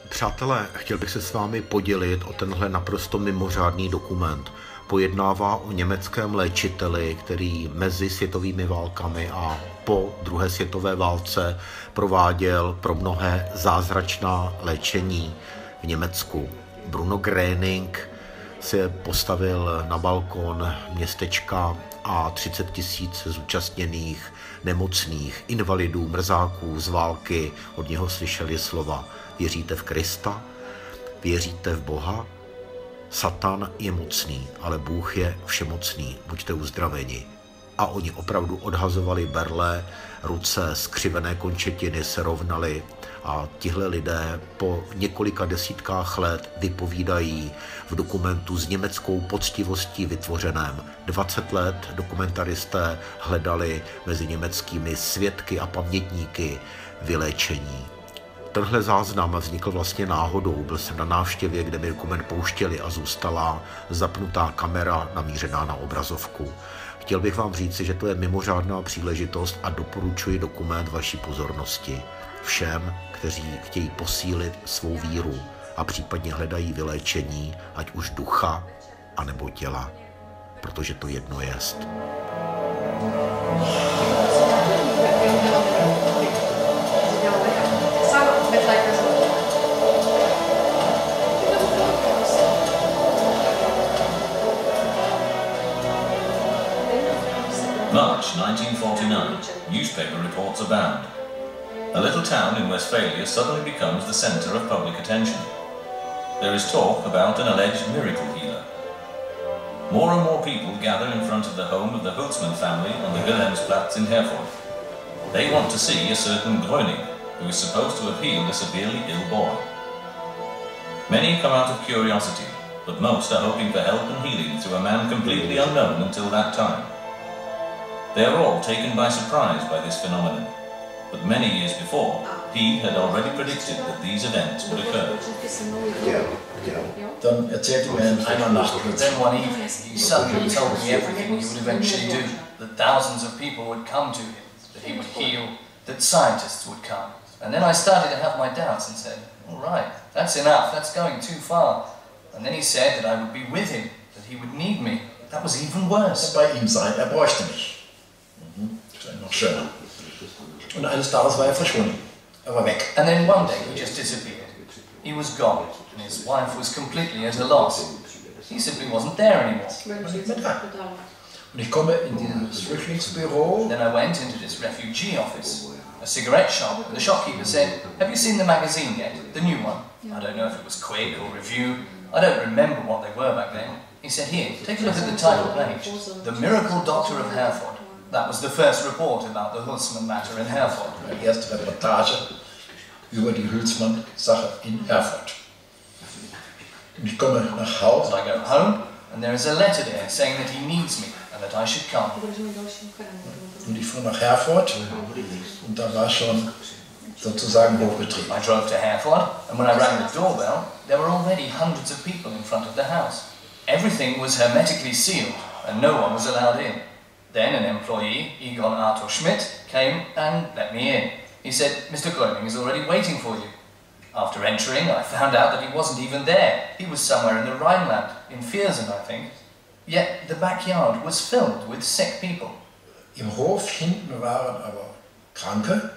Přátelé, chtěl bych se s vámi podělit o tenhle naprosto mimořádný dokument. Pojednává o německém léčiteli, který mezi světovými válkami a po druhé světové válce prováděl pro mnohé zázračná léčení v Německu. Bruno Gröning se postavil na balkon městečka a 30 000 zúčastněných nemocných, invalidů, mrzáků z války od něho slyšeli slova: věříte v Krista? Věříte v Boha? Satan je mocný, ale Bůh je všemocný, buďte uzdraveni. A oni opravdu odhazovali berle, ruce, skřivené končetiny se rovnaly a tihle lidé po několika desítkách let vypovídají v dokumentu s německou poctivostí vytvořeném. 20 let dokumentaristé hledali mezi německými svědky a pamětníky vyléčení. Tenhle záznam vznikl vlastně náhodou. Byl jsem na návštěvě, kde mi dokument pouštěli a zůstala zapnutá kamera namířená na obrazovku. Chtěl bych vám říci, že to je mimořádná příležitost a doporučuji dokument vaší pozornosti všem, kteří chtějí posílit svou víru a případně hledají vyléčení, ať už ducha, anebo těla, protože to jedno jest. March 1949, newspaper reports abound. A little town in Westphalia suddenly becomes the center of public attention. There is talk about an alleged miracle healer. More and more people gather in front of the home of the Holtzmann family on the Wilhelmsplatz in Herfordu. They want to see a certain Gröning, who is supposed to have healed a severely ill boy. Many come out of curiosity, but most are hoping for help and healing through a man completely unknown until that time. They are all taken by surprise by this phenomenon, but many years before, he had already predicted that these events would occur. Dann erzählte mir in einer Nacht, then one evening he suddenly told me everything he would eventually do, that thousands of people would come to him, that he would heal, that scientists would come. And then I started to have my doubts and said, all right, that's enough, that's going too far. And then he said that I would be with him, that he would need me. That was even worse. Bei ihm sein, bräuchte mich. Das wäre noch schöner. Und eines Tages war verschwunden. War weg. And then one day he just disappeared. He was gone, and his wife was completely at a loss. He simply wasn't there anymore. Und ich komme in dieses Flüchtlingsbüro. Then I went into this refugee office, a cigarette shop, and the shopkeeper said, have you seen the magazine yet? The new one? I don't know if it was Quick or Review. I don't remember what they were back then. He said, here, take a look at the title page. The Miracle Doctor of Herfordu. That was the first report about the Holtzmann matter in Herfordu. Die erste Reportage über die Holtzmann-Sache in Herford. Und ich komme nach Hause. I go home, and there is a letter there saying that he needs me and that I should come. Und ich fuhr nach Herford und da war schon sozusagen Hochbetrieb. I drove to Herford, and when I rang the doorbell, there were already hundreds of people in front of the house. Everything was hermetically sealed, and no one was allowed in. Then an employee, Egon Arthur Schmidt, came and let me in. He said, Mr. Gröning is already waiting for you. After entering, I found out that he wasn't even there. He was somewhere in the Rhineland, in Viersen, I think. Yet the backyard was filled with sick people. Im Hof hinten waren aber Kranke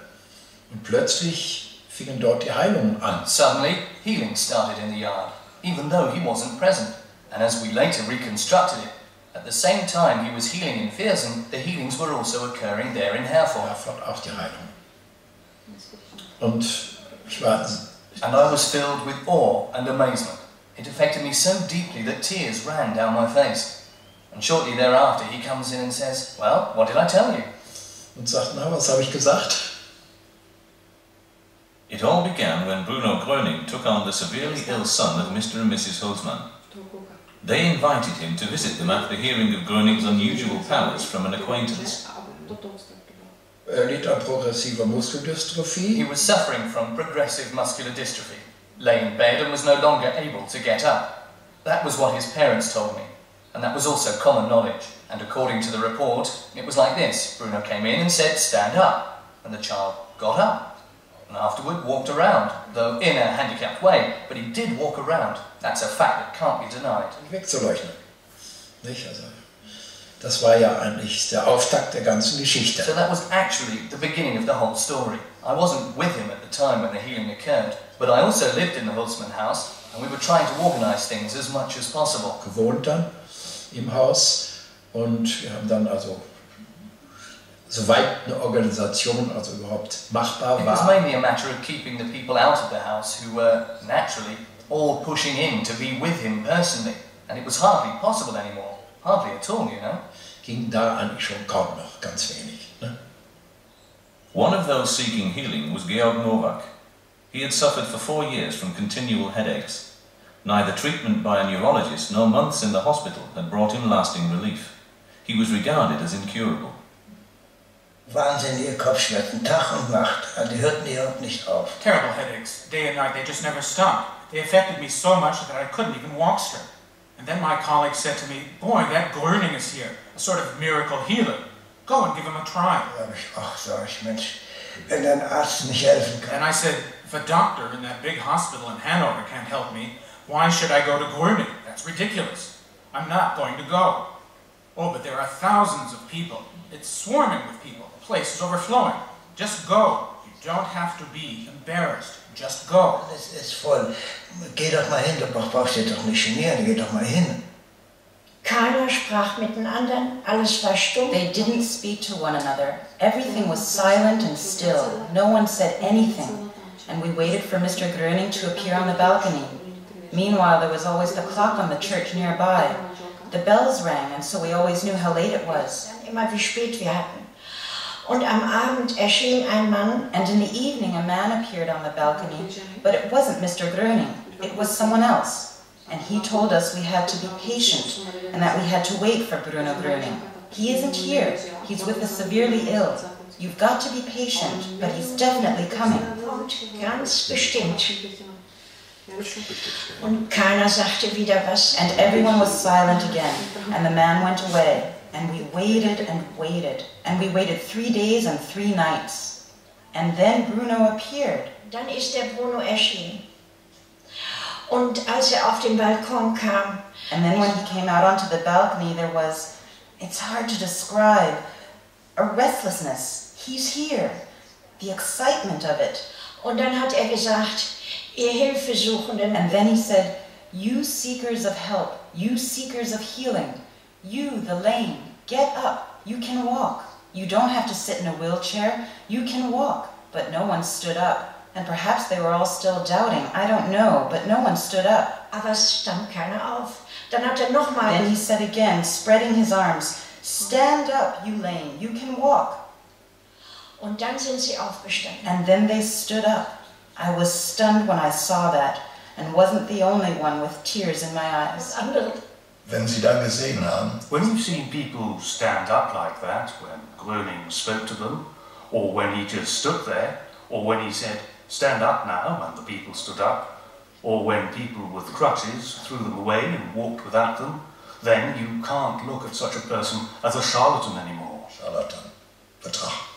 und plötzlich fingen dort die Heilungen an. Suddenly, healing started in the yard, even though he wasn't present. And as we later reconstructed it, at the same time he was healing in Viersen, the healings were also occurring there in Herfordu. Herford auch die Heilung. Und ich war... And I was filled with awe and amazement. It affected me so deeply that tears ran down my face. And shortly thereafter he comes in and says, well, what did I tell you? Und sagt, na, was habe ich gesagt? It all began when Bruno Gröning took on the severely ill son of Mr. and Mrs. Holtzmann. They invited him to visit them after hearing of Gröning's unusual powers from an acquaintance. Litt an progressiver Muskeldystrophie. He was suffering from progressive muscular dystrophy, lay in bed and was no longer able to get up. That was what his parents told me, and that was also common knowledge. And according to the report, it was like this. Bruno came in and said, stand up, and the child got up. and afterward walked around, though in a handicapped way, but he did walk around. That's a fact that can't be denied. Wegzuleugnen. Nicht? Also, das war ja eigentlich der Auftakt der ganzen Geschichte. So that was actually the beginning of the whole story. I wasn't with him at the time when the healing occurred, but I also lived in the Holzmann house, and we were trying to organize things as much as possible. Gewohnt dann im Haus und wir haben dann also, soweit eine Organisation also überhaupt machbar It was war, mainly a matter of keeping the people out of the house who were naturally all pushing in to be with him personally, and it was hardly possible anymore. Hardly at all, you know. ging da eigentlich schon kaum noch, ganz wenig. Ne? One of those seeking healing was Georg Nowak. He had suffered for 4 years from continual headaches. Neither treatment by a neurologist nor months in the hospital had brought him lasting relief. He was regarded as incurable. Wahnsinnige Kopfschmerzen, Tag und Nacht, die hörten überhaupt nicht auf. Terrible headaches, day and night, they just never stopped. They affected me so much that I couldn't even walk straight. And then my colleague said to me, boy, that Gröning is here, a sort of miracle healer. Go and give him a try. Ach, sag ich, Mensch, wenn ein Arzt nicht helfen kann. And I said, if a doctor in that big hospital in Hanover can't help me, why should I go to Gröning? That's ridiculous. I'm not going to go. Oh, but there are thousands of people. It's swarming with people. The place is overflowing. Just go. You don't have to be embarrassed. Just go. Es ist voll. Geh doch mal hin, du brauchst dir doch nicht genieren, geh doch mal hin. Keiner sprach mit den anderen, alles war stumm. They didn't speak to one another. Everything was silent and still. No one said anything. And we waited for Mr. Gröning to appear on the balcony. Meanwhile, there was always the clock on the church nearby. The bells rang, and so we always knew how late it was. Immer wie spät wir hatten. Und am Abend erschien ein Mann. And in the evening, a man appeared on the balcony, but it wasn't Mr. Gröning. It was someone else. And he told us we had to be patient, and that we had to wait for Bruno Gröning. He isn't here. He's with the severely ill. You've got to be patient, but he's definitely coming. Und ganz bestimmt. Und keiner sagte wieder was. And everyone was silent again, and the man went away. And we waited and waited, and we waited 3 days and 3 nights. And then Bruno appeared. Dann ist der Bruno erschienen. Und als auf den Balkon kam, and then when he came out onto the balcony, there was, it's hard to describe, a restlessness. He's here. The excitement of it. Und dann hat gesagt, ihr Hilfesuchenden. And then he said, you seekers of help, you seekers of healing, you, the lame, get up, you can walk. You don't have to sit in a wheelchair, you can walk. But no one stood up. And perhaps they were all still doubting, I don't know, but no one stood up. Aber es stand keiner auf. Dann hat nochmal. Then he said again, spreading his arms, stand up, you lame, you can walk. Und dann sind sie aufgestanden. And then they stood up. I was stunned when I saw that, and wasn't the only one with tears in my eyes. Wenn Sie dann gesehen haben, when you've seen people stand up like that, when Gröning spoke to them, or when he just stood there, or when he said, stand up now, and the people stood up, or when people with crutches threw them away and walked without them, then you can't look at such a person as a charlatan anymore. Charlatan, Betrag.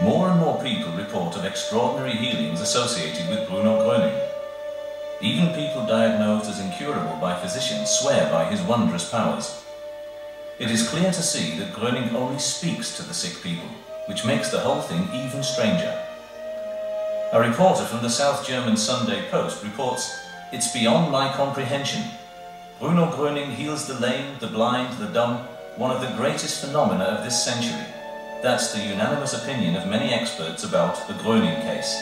More and more people report of extraordinary healings associated with Bruno Gröning. Even people diagnosed as incurable by physicians swear by his wondrous powers. It is clear to see that Gröning only speaks to the sick people, which makes the whole thing even stranger. A reporter from the South German Sunday Post reports, "It's beyond my comprehension. Bruno Gröning heals the lame, the blind, the dumb, one of the greatest phenomena of this century." That's the unanimous opinion of many experts about the Gröning case.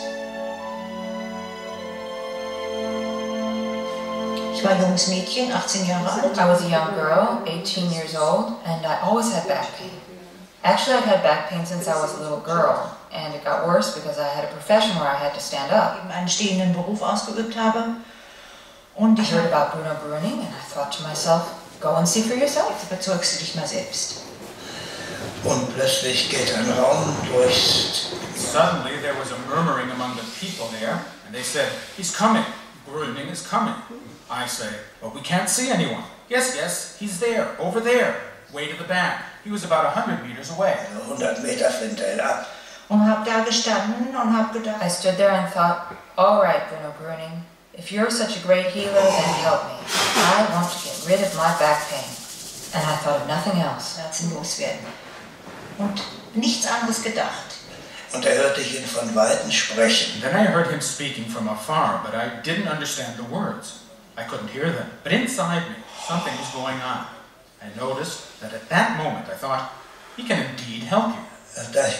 Ich war ein junges Mädchen, 18 Jahre alt. I was a young girl, 18 years old, and I always had back pain. Actually, I'd had back pain since I was a little girl, and it got worse because I had a profession where I had to stand up. Ich einen stehenden Beruf ausgeübt habe. Und I heard about Bruno Gröning, and I thought to myself, go and see for yourself. Überzeugst du dich mal selbst. Und plötzlich geht ein Raum durch. Suddenly there was a murmuring among the people there, and they said, he's coming, Gröning is coming. I say, well, we can't see anyone. Yes, yes, he's there, over there, way to the back. He was about 100 meters away. 100 Meter von ab. Und habe da gestanden und habe gedacht, I stood there and thought, all right, Bruno Gröning, if you're such a great healer, then help me. I want to get rid of my back pain. And I thought of nothing else. Herzen loswerden. Und nichts anderes gedacht. Und hörte ich ihn von Weitem sprechen. Then I heard him speaking from afar, but I didn't understand the words. I couldn't hear them. But inside me, something was going on. I noticed that at that moment I thought, he can indeed help you.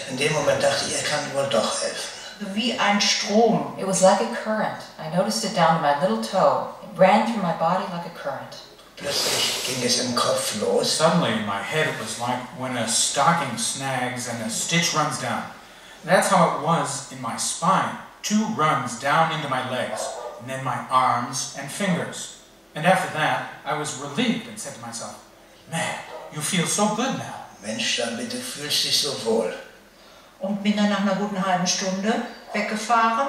In dem Moment dachte ich, kann wohl doch helfen. Wie ein Strom. It was like a current. I noticed it down to my little toe. It ran through my body like a current. Plötzlich ging es im Kopf los. Suddenly in my head it was like when a stocking snags and a stitch runs down. That's how it was in my spine. 2 runs down into my legs, and then my arms and fingers. And after that, I was relieved and said to myself, man, you feel so good now. Mensch, damit du fühlst dich so wohl. Und bin dann nach einer guten halben Stunde weggefahren,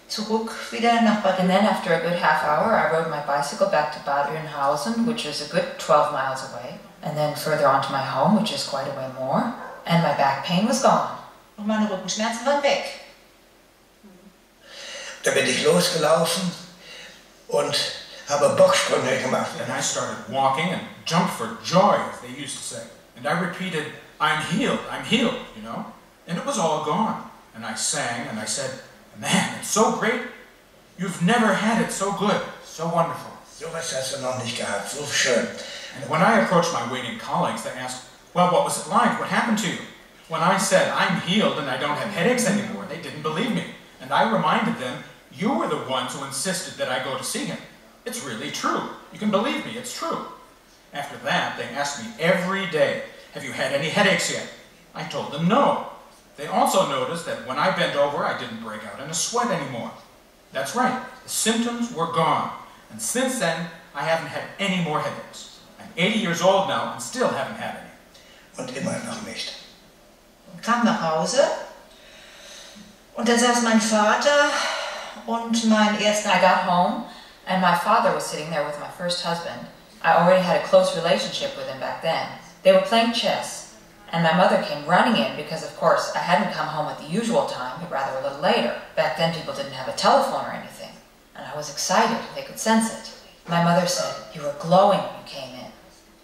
zurück wieder nach Bad. And then after a good half hour, I rode my bicycle back to Bad Oeynhausen, which is a good 12 miles away, and then further on to my home, which is quite a way more, and my back pain was gone. Und meine Rückenschmerzen waren weg. Da bin ich losgelaufen und habe Bocksprünge gemacht. And I started walking and jumped for joy, as they used to say. And I repeated, I'm healed, you know? And it was all gone. And I sang and I said, man, it's so great. You've never had it so good, so wonderful. So was hast du noch nicht gehabt, so schön. And when I approached my waiting colleagues, they asked, well, what was it like? What happened to you? When I said, I'm healed and I don't have headaches anymore, they didn't believe me. And I reminded them, you were the ones who insisted that I go to see him. It's really true. You can believe me, it's true. After that, they asked me every day, have you had any headaches yet? I told them no. They also noticed that when I bent over, I didn't break out in a sweat anymore. That's right, the symptoms were gone. And since then, I haven't had any more headaches. I'm 80 years old now and still haven't had any. Und immer noch nicht. Und kam nach Hause und da saß mein Vater und mein erster. I got home and my father was sitting there with my first husband. I already had a close relationship with him back then. They were playing chess, and my mother came running in because, of course, I hadn't come home at the usual time, but rather a little later. Back then, people didn't have a telephone or anything, and I was excited. They could sense it. My mother said, you were glowing when you came in.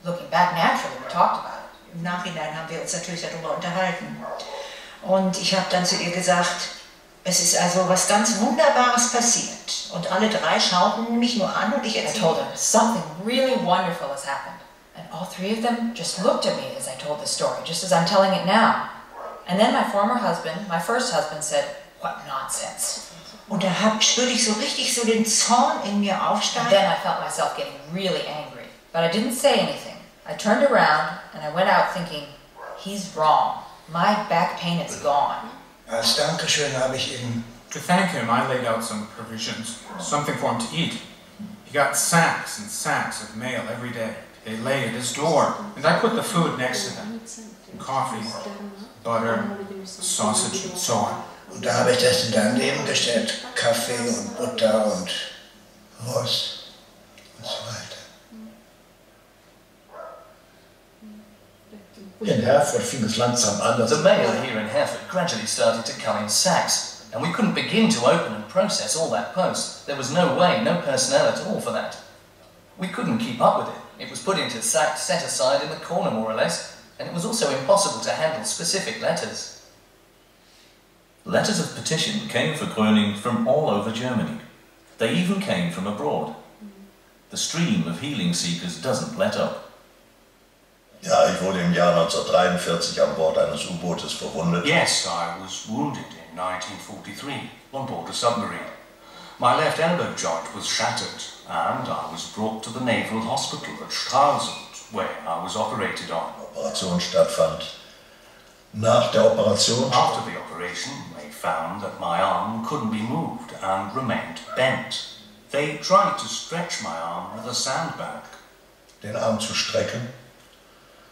Looking back, naturally, we talked about it. Im Nachhinein haben wir uns natürlich darüber unterhalten. Und ich habe dann zu ihr gesagt, es ist also was ganz Wunderbares passiert. Und alle 3 schauten mich nur an und ich I erzählte. told her, something really wonderful has happened. And all 3 of them just looked at me as I told the story, just as I'm telling it now. And then my former husband, my first husband, said, what nonsense. Und da spürte ich so richtig so den Zorn in mir And aufsteigen. then I felt myself getting really angry. But I didn't say anything. I turned around and I went out thinking, he's wrong. My back pain is gone. Als Dankeschön habe ich ihm To thank him, I laid out some provisions, something for him to eat. He got sacks and sacks of mail every day. They lay at his door, and I put the food next to them. Coffee, butter, sausage, and so on. und da habe ich das daneben gestellt. Kaffee und Butter und Wurst und so weiter. In Herford fing es langsam an, dass The mail here in Hereford gradually started to come in sacks, and we couldn't begin to open and process all that post. There was no way, no personnel at all for that. We couldn't keep up with it. It was put into sacks set aside in the corner more or less, and it was also impossible to handle specific letters. Letters of petition came for Gröning from all over Germany. They even came from abroad. The stream of healing seekers doesn't let up. Ja, ich wurde im Jahr 1943 an Bord eines U-Bootes verwundet. Yes, I was wounded in 1943 on board a submarine. My left elbow joint was shattered, and I was brought to the Naval Hospital at Stralsund, where I was operated on. Operation stattfand. Nach der Operation After the operation, they found that my arm couldn't be moved and remained bent. They tried to stretch my arm with a sandbag. den Arm zu strecken,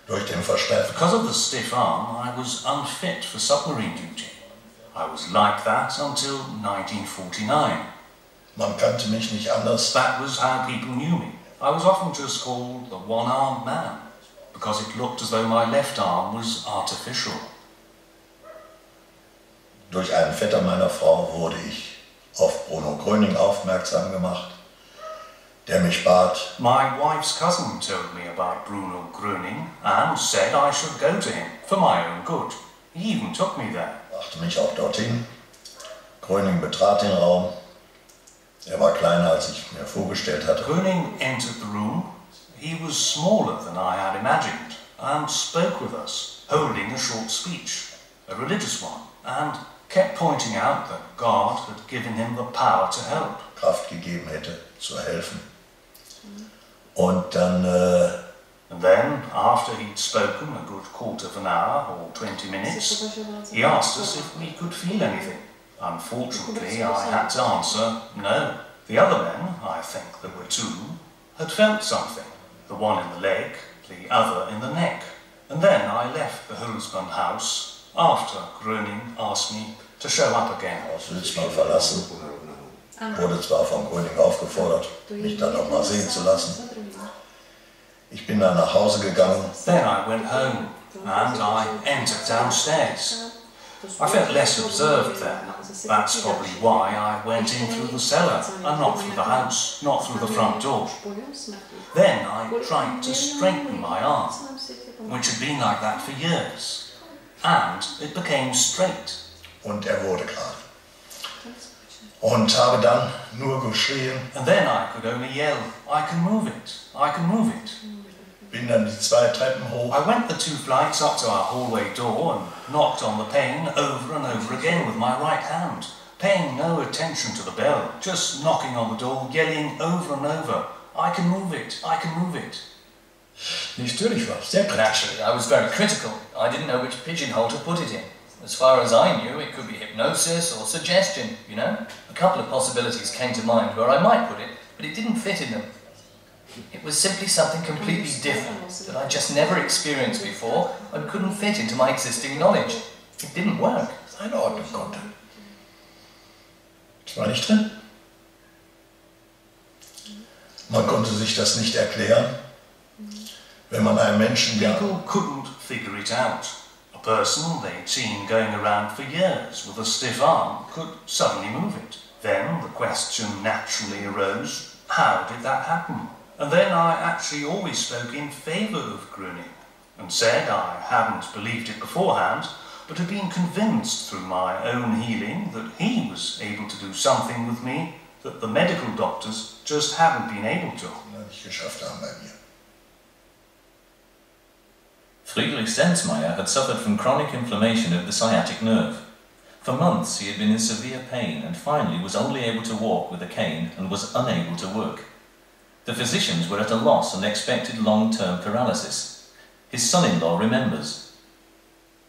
durch den Versteif. Because of the stiff arm, I was unfit for submarine duty. I was like that until 1949. Man kannte mich nicht anders. That was how people knew me. I was often just called the one-armed man, because it looked as though my left arm was artificial. Durch einen Vetter meiner Frau wurde ich auf Bruno Gröning aufmerksam gemacht, der mich bat. My wife's cousin told me about Bruno Gröning and said I should go to him for my own good. He even took me there. Brachte mich auch dorthin. Gröning betrat den Raum. Er war kleiner, als ich mir vorgestellt hatte. Gröning entered the room. He was smaller than I had imagined and spoke with us, holding a short speech, a religious one, and kept pointing out that God had given him the power to help. Kraft gegeben hätte, zu helfen. Und dann, And then, after he'd spoken a good quarter of an hour or 20 minutes, he asked us if we could feel anything. Unfortunately, I had to answer no. The other men, I think there were two, had felt something. The one in the leg, the other in the neck. And then I left the Hülsmann house after Gröning asked me to show up again. Aus Hülsmann verlassen. Wurde zwar von Gröning aufgefordert, mich dann noch mal sehen zu lassen. Ich bin dann nach Hause gegangen. Then I went home and I entered downstairs. I felt less observed then. That's probably why I went in through the cellar and not through the house, not through the front door. Then I tried to straighten my arm, which had been like that for years, and it became straight. Und wurde gerade. Und habe dann nur geschrien. And then I could only yell, I can move it, I can move it. Bin dann die 2 Treppen hoch. I went the 2 flights up to our hallway door and knocked on the pane over and over again with my right hand, paying no attention to the bell, just knocking on the door, yelling over and over, I can move it, I can move it. Natürlich war es sehr kritisch. Naturally, I was very critical. I didn't know which pigeonhole to put it in. As far as I knew, it could be hypnosis or suggestion, you know? A couple of possibilities came to mind where I might put it, but it didn't fit in them. It was simply something completely different that I just never experienced before and couldn't fit into my existing knowledge. It didn't work. Eine Ordnung konnte. Es war nicht drin. Man konnte sich das nicht erklären, wenn man einen Menschen People couldn't figure it out. A person they'd seen going around for years with a stiff arm could suddenly move it. Then the question naturally arose, how did that happen? And then I actually always spoke in favour of Gröning and said I hadn't believed it beforehand, but had been convinced through my own healing that he was able to do something with me that the medical doctors just hadn't been able to. nicht geschafft haben bei mir. Friedrich Senzmeyer had suffered from chronic inflammation of the sciatic nerve. For months he had been in severe pain and finally was only able to walk with a cane and was unable to work. The physicians were at a loss and expected long-term paralysis. His son-in-law remembers.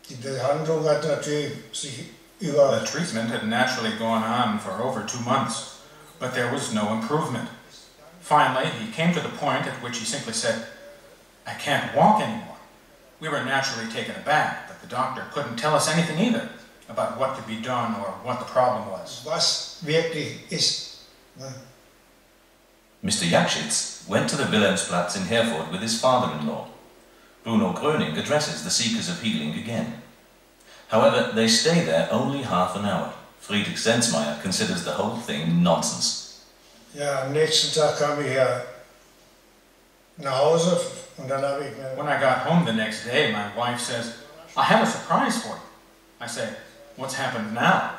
Die Behandlung hat natürlich sich über... The treatment had naturally gone on for over 2 months, but there was no improvement. Finally, he came to the point at which he simply said, I can't walk anymore. We were naturally taken aback that the doctor couldn't tell us anything either about what could be done or what the problem was. Was wirklich ist. Ne? Mr. Jakschitz went to the Wilhelmsplatz in Herfordu with his father-in-law. Bruno Gröning addresses the seekers of healing again. However, they stay there only half an hour. Friedrich Senzmeyer considers the whole thing nonsense. Ja, am nächsten Tag kam ich ja nach Hause und dann habe ich... When I got home the next day, my wife says, I have a surprise for you. I say, what's happened now?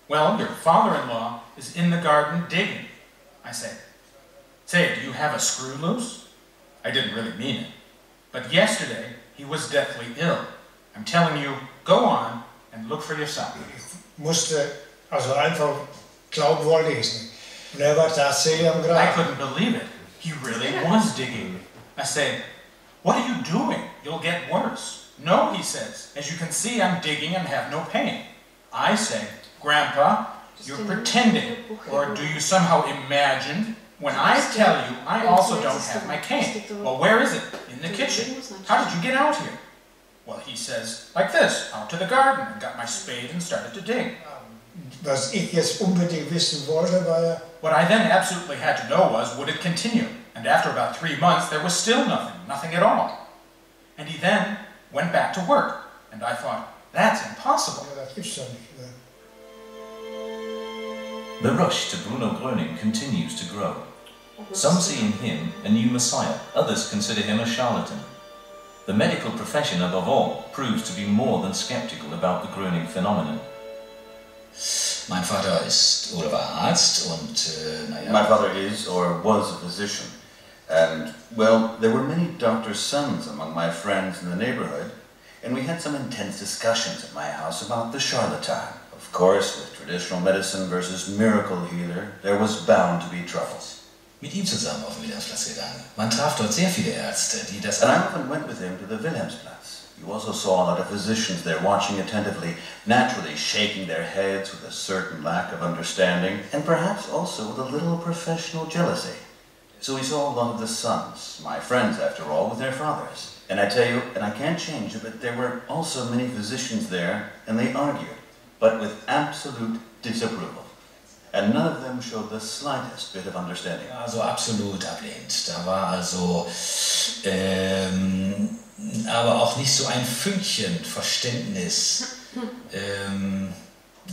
Well, your father-in-law is in the garden digging. I say, do you have a screw loose? I didn't really mean it. But yesterday, he was deathly ill. I'm telling you, go on and look for yourself. Ich musste also einfach glauben wollte ich es nicht. Und war tatsächlich am Graben. I couldn't believe it. He really was digging. I say, what are you doing? You'll get worse. No, he says, as you can see, I'm digging and have no pain. I say, Grandpa, you're pretending. Or do you somehow imagine? When I tell you, I also don't have my cane. Well, where is it? In the kitchen. How did you get out here? Well, he says, like this, out to the garden, and got my spade and started to dig. Was ich jetzt unbedingt wissen wollte, war ja... What I then absolutely had to know was, would it continue? And after about 3 months, there was still nothing at all. And he then went back to work, and I thought, that's impossible. Ja, das gibt's doch nicht. The rush to Bruno Gröning continues to grow. Some see in him a new messiah, others consider him a charlatan. The medical profession, above all, proves to be more than skeptical about the Gröning phenomenon. Mein Vater ist oder war Arzt und naja. My father is or was a physician, and well, there were many doctors' sons among my friends in the neighborhood, and we had some intense discussions at my house about the charlatan. Of course, with traditional medicine versus miracle healer, there was bound to be troubles. Mit ihm zusammen auf dem Wilhelmsplatz gegangen. Man traf dort sehr viele Ärzte, die das... And I often went with him to the Wilhelmsplatz. You also saw a lot of physicians there watching attentively, naturally shaking their heads with a certain lack of understanding, and perhaps also with a little professional jealousy. So we saw a lot of the sons, my friends after all, with their fathers. And I tell you, and I can't change it, but there were also many physicians there, and they argued, but with absolute disapproval. And none of them showed the slightest bit of understanding. Also absolut ablehnend. Da war also aber auch nicht so ein Fünkchen Verständnis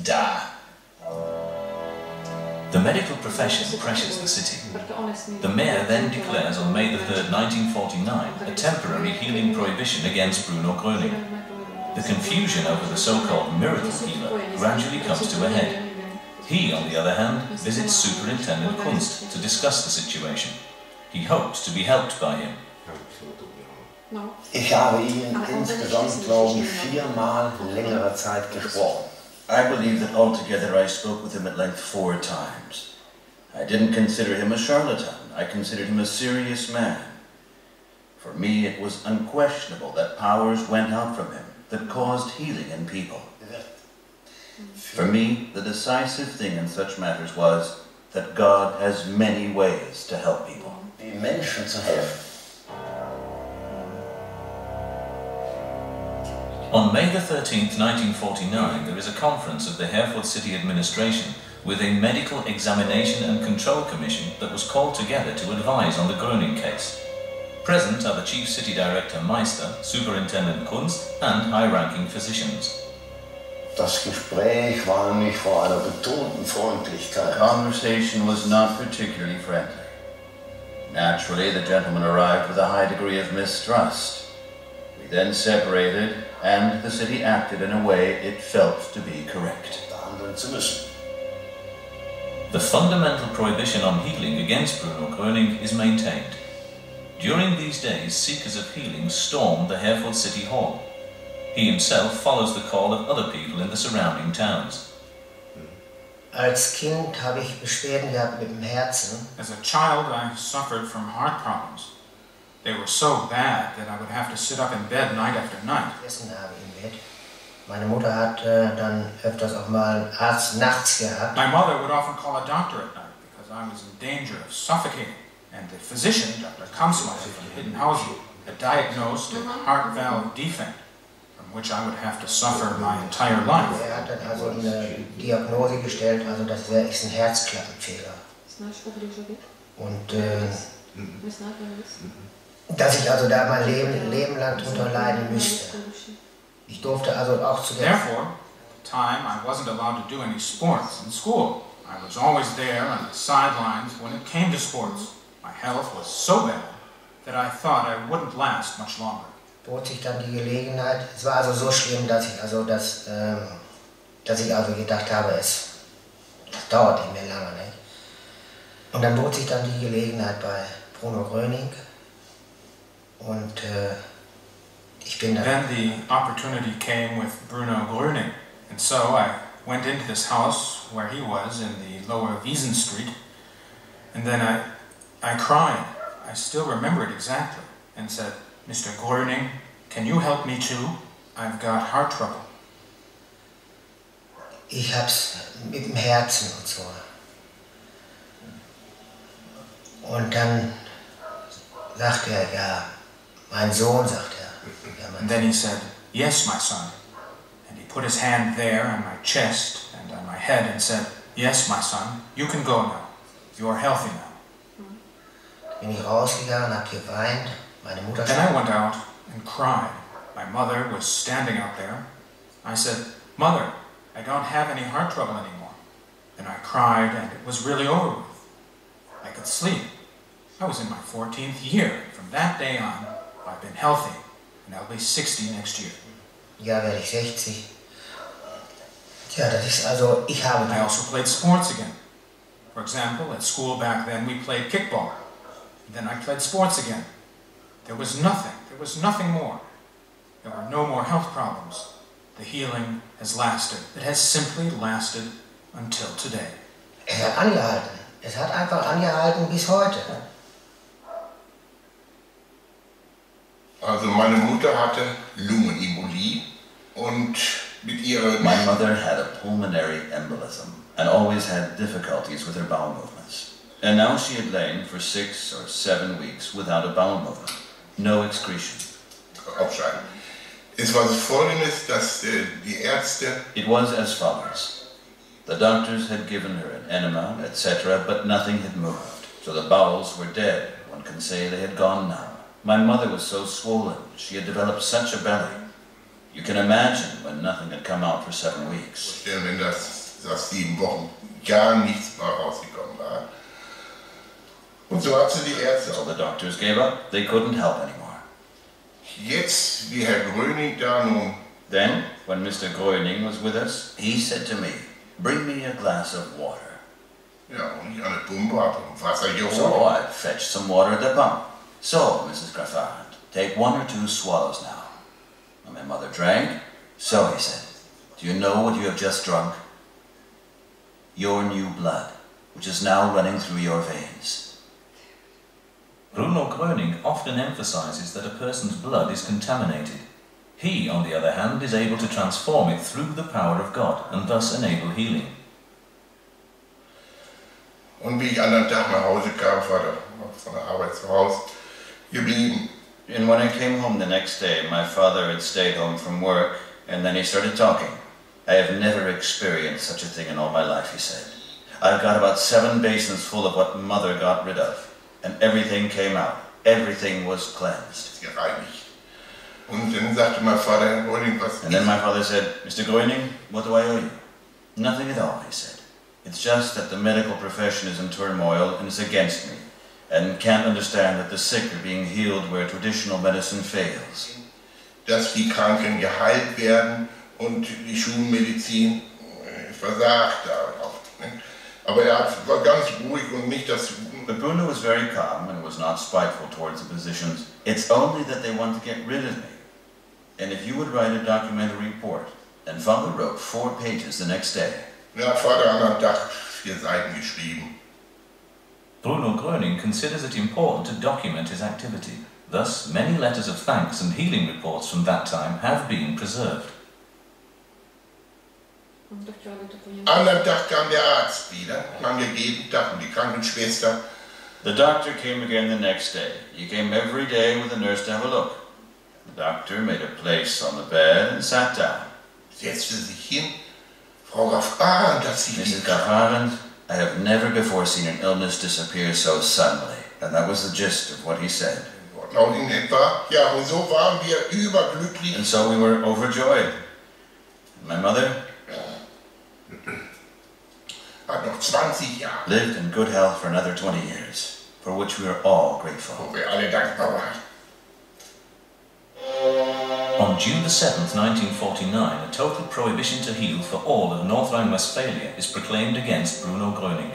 da. The medical profession pressures the city. The mayor then declares on May 3rd, 1949, a temporary healing prohibition against Bruno Gröning. The confusion over the so-called miracle healer gradually comes to a head. He, on the other hand, visits Superintendent Kunst to discuss the situation. He hopes to be helped by him. Ich habe ihn insgesamt, glaube ich, 4-mal längere Zeit gesprochen. I believe that altogether I spoke with him at length 4 times. I didn't consider him a charlatan. I considered him a serious man. For me, it was unquestionable that powers went out from him that caused healing in people. For me, the decisive thing in such matters was that God has many ways to help people. Die Menschen zu helfen. On May 13th, 1949, there is a conference of the Herfordu city administration with a medical examination and control commission that was called together to advise on the Gröning case. Present are the chief city director Meister, Superintendent Kunst, and high-ranking physicians. Das Gespräch war nicht vor einer betonten Freundlichkeit. The conversation was not particularly friendly. Naturally, the gentleman arrived with a high degree of mistrust. We then separated, and the city acted in a way it felt to be correct. The fundamental prohibition on healing against Bruno Gröning is maintained. During these days, seekers of healing storm the Herfordu city hall. He himself follows the call of other people in the surrounding towns. Als Kind habe ich Beschwerden gehabt mit dem Herzen. As a child, I suffered from heart problems. They were so bad that I would have to sit up in bed night after night. Essen habe ich im Bett. Meine Mutter hat dann öfters auch mal einen Arzt nachts gehabt. My mother would often call a doctor at night because I was in danger of suffocating. And the physician, Dr. Kamsmeyer from Hiddenhausen, had diagnosed a heart valve defect, from which I would have to suffer my entire life. Hat dann also eine Diagnose gestellt, also das ist ein Herzklappenfehler. Und dass ich also da mein Leben lang drunter leiden müsste. Ich durfte also auch zu der... Therefore, at the time I wasn't allowed to do any sports in school. I was always there on the sidelines when it came to sports. My health was so bad that I thought I wouldn't last much longer. Bot sich dann die Gelegenheit, es war also so schlimm, dass ich also gedacht habe, das dauert nicht mehr lange, nicht? Und dann bot sich dann die Gelegenheit bei Bruno Gröning und ich bin dann... Then the opportunity came with Bruno Gröning, and so I went into this house where he was in the lower Wiesen Street, and then I cried. I still remember it exactly, and said, Mr. Gröning, can you help me too? I've got heart trouble. Ich hab's mit dem Herzen und so. Und dann sagte er, ja, mein Sohn, sagt er. Ja, and then he said, yes, my son. And he put his hand there on my chest and on my head and said, yes, my son, you can go now. You are healthy now. Bin ich rausgegangen, hab geweint. Meine Mutter... Then I went out and cried. My mother was standing out there. I said, Mother, I don't have any heart trouble anymore. Then I cried and it was really over with. I could sleep. I was in my 14th year. From that day on, I've been healthy, and I'll be 60 next year. Ja, werde ich 60. Tja, das ist also, ich habe... I also played sports again. For example, at school back then we played kickball. And then I played sports again. There was nothing more. There were no more health problems. The healing has lasted. It has simply lasted until today. Es hat angehalten. Es hat einfach angehalten bis heute. Also meine Mutter hatte Lungenembolie und mit ihrer... My mother had a pulmonary embolism and always had difficulties with her bowel movements. And now she had lain for 6 or 7 weeks without a bowel movement. No excretion. Aufschreiben. Es war Folgendes, dass die Ärzte... It was as follows. The doctors had given her an enema, etc., but nothing had moved. So the bowels were dead. One can say they had gone now. My mother was so swollen. She had developed such a belly. You can imagine when nothing had come out for 7 weeks. Wenn das 7 Wochen gar nichts mehr rausgekommen war. Und so hat sie die Ärzte... So the doctors gave up. They couldn't help anymore. Jetzt, wie Herr Gröning da nun... Then, when Mr. Gröning was with us, he said to me, "Bring me a glass of water." Ja, und ich an der Pumpe habe Wasser geholt. So I fetched some water at the pump. So, Mrs. Graffarand, take 1 or 2 swallows now. And my mother drank. So, he said, "Do you know what you have just drunk? Your new blood, which is now running through your veins." Bruno Gröning often emphasizes that a person's blood is contaminated. He, on the other hand, is able to transform it through the power of God and thus enable healing. Und wie ich an dem Tag nach Hause kam, von der Arbeit zu Hause geblieben. And when I came home the next day, my father had stayed home from work, and then he started talking. "I have never experienced such a thing in all my life," he said. "I've got about 7 basins full of what mother got rid of, and everything came out. Everything was cleansed." Gereinigt. Und dann sagte mein Vater, Herr Gröning, was... And then my father said, "Mr. Gröning, what do I owe you?" "Nothing at all," he said. "It's just that the medical profession is in turmoil and is against me, and can't understand that the sick are being healed where traditional medicine fails." Dass die Kranken geheilt werden und die Schulmedizin versagt darauf. Aber war ganz ruhig und nicht das... But Bruno was very calm and was not spiteful towards the physicians. "It's only that they want to get rid of me. And if you would write a documentary report," and Father wrote 4 pages the next day. Ja, Vater an einem Tag 4 Seiten geschrieben. Bruno Gröning considers it important to document his activity. Thus, many letters of thanks and healing reports from that time have been preserved. An einem Tag kam der Arzt wieder, kam jeden Tag und die Krankenschwester. The doctor came again the next day. He came every day with a nurse to have a look. The doctor made a place on the bed and sat down. Setzte sich hin. Frau Graffarand, dass Sie... Mrs. Graffarand, "I have never before seen an illness disappear so suddenly." And that was the gist of what he said. Und in etwa, ja, und so waren wir überglücklich. And so we were overjoyed. And my mother hat noch 20 Jahre. Lived in good health for another 20 years, for which we are all grateful. Wo wir alle dankbar waren. On June the 7th, 1949, a total prohibition to heal for all of North Rhine-Westphalia is proclaimed against Bruno Gröning.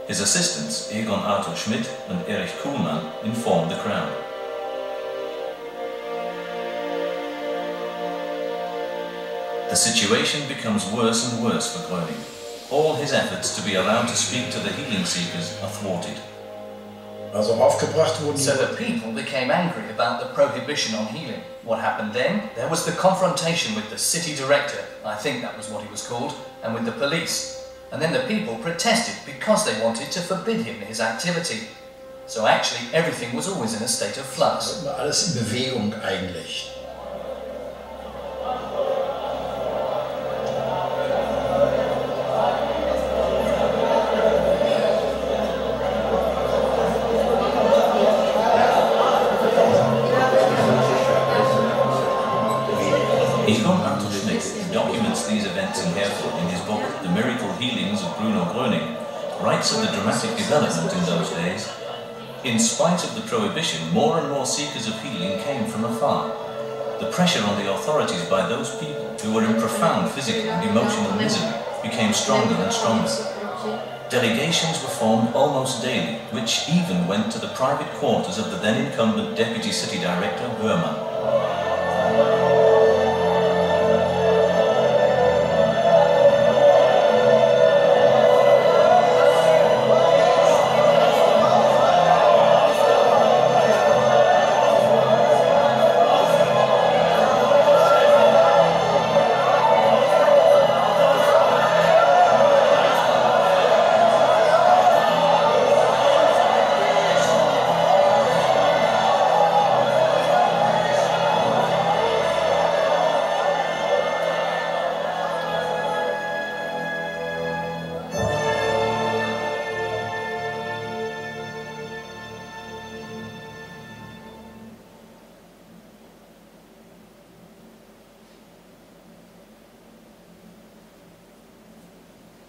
His assistants, Egon Arthur Schmidt and Erich Kuhlmann, informed the Crown. The situation becomes worse and worse for Gröning. All his efforts to be allowed to speak to the healing seekers are thwarted. Also aufgebracht wurden. So the people became angry about the prohibition on healing. What happened then? There was the confrontation with the city director, I think that was what he was called, and with the police. And then the people protested because they wanted to forbid him his activity. So actually everything was always in a state of flux. Alles in Bewegung eigentlich. Egon Arthur Schmidt documents these events in Herfordu in his book The Miracle Healings of Bruno Gröning. writes of the dramatic development in those days. In spite of the prohibition, more and more seekers of healing came from afar. The pressure on the authorities by those people who were in profound physical and emotional misery became stronger and stronger. Delegations were formed almost daily, which even went to the private quarters of the then incumbent Deputy City Director, Burman.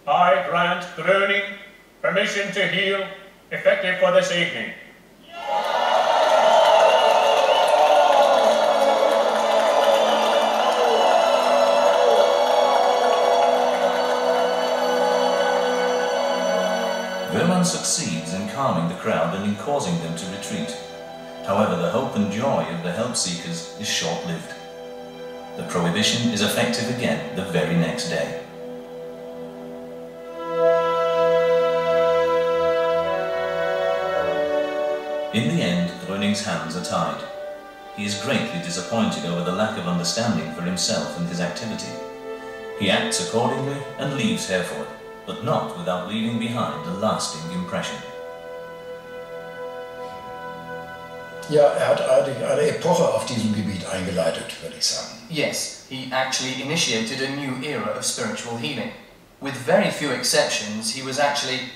I grant Gröning permission to heal, effective for this evening. Burman succeeds in calming the crowd and in causing them to retreat. However, the hope and joy of the help seekers is short-lived. The prohibition is effective again the very next day. In the end, Gröning's hands are tied. He is greatly disappointed over the lack of understanding for himself and his activity. He acts accordingly and leaves Herfordu, but not without leaving behind a lasting impression. Ja, hat eigentlich eine Epoche auf diesem Gebiet eingeleitet, würde ich sagen. Yes, he actually initiated a new era of spiritual healing. With very few exceptions, he was actually,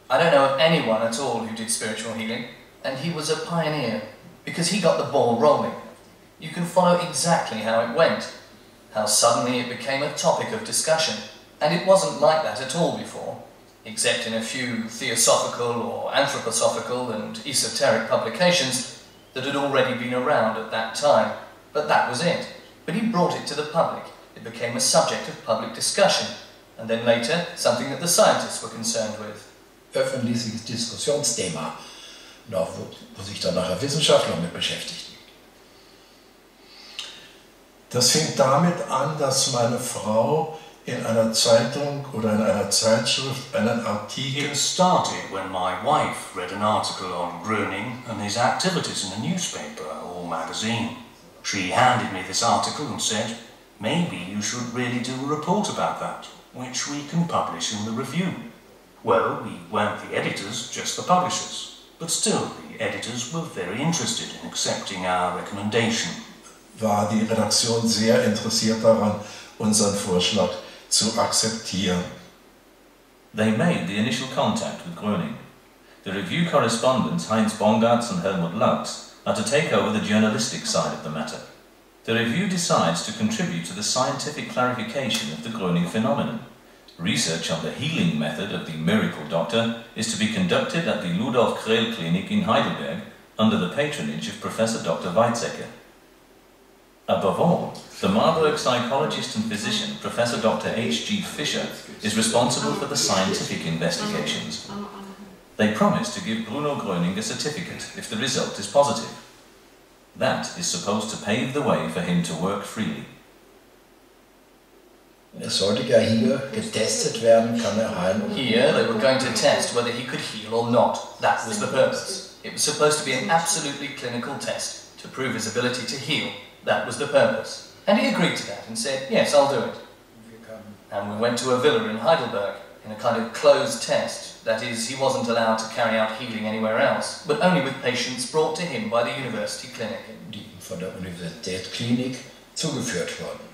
I don't know of anyone at all who did spiritual healing, and he was a pioneer, because he got the ball rolling. You can follow exactly how it went, how suddenly it became a topic of discussion, and it wasn't like that at all before, except in a few theosophical or anthroposophical and esoteric publications that had already been around at that time, but that was it. But he brought it to the public. It became a subject of public discussion, and then later, something that the scientists were concerned with. Öffentliches Diskussionsthema, noch wo sich dann nachher Wissenschaftler mit beschäftigten. Das fing damit an, dass meine Frau in einer Zeitung oder in einer Zeitschrift einen Artikel... It started when my wife read an article on Gröning and his activities in a newspaper or magazine. She handed me this article and said, maybe you should really do a report about that, which we can publish in the review. Well, we weren't the editors, just the publishers. But still, the editors were very interested in accepting our recommendation. War die Redaktion sehr interessiert daran, unseren Vorschlag zu akzeptieren. They made the initial contact with Gröning. The review correspondents Heinz Bongartz and Helmut Laux are to take over the journalistic side of the matter. The review decides to contribute to the scientific clarification of the Gröning phenomenon. Research on the healing method of the miracle doctor is to be conducted at the Ludolf Krehl Clinic in Heidelberg under the patronage of Professor Dr. Weizsäcker. Above all, the Marburg psychologist and physician Professor Dr. H.G. Fischer is responsible for the scientific investigations. They promise to give Bruno Gröning a certificate if the result is positive. That is supposed to pave the way for him to work freely. Es sollte ja hier getestet werden, kann heilen. Here they were going to test whether he could heal or not. That was the purpose. It was supposed to be an absolutely clinical test to prove his ability to heal. That was the purpose. And he agreed to that and said, yes, I'll do it. And we went to a villa in Heidelberg in a kind of closed test. That is, he wasn't allowed to carry out healing anywhere else, but only with patients brought to him by the university clinic. Die von der Universitätsklinik zugeführt wurden.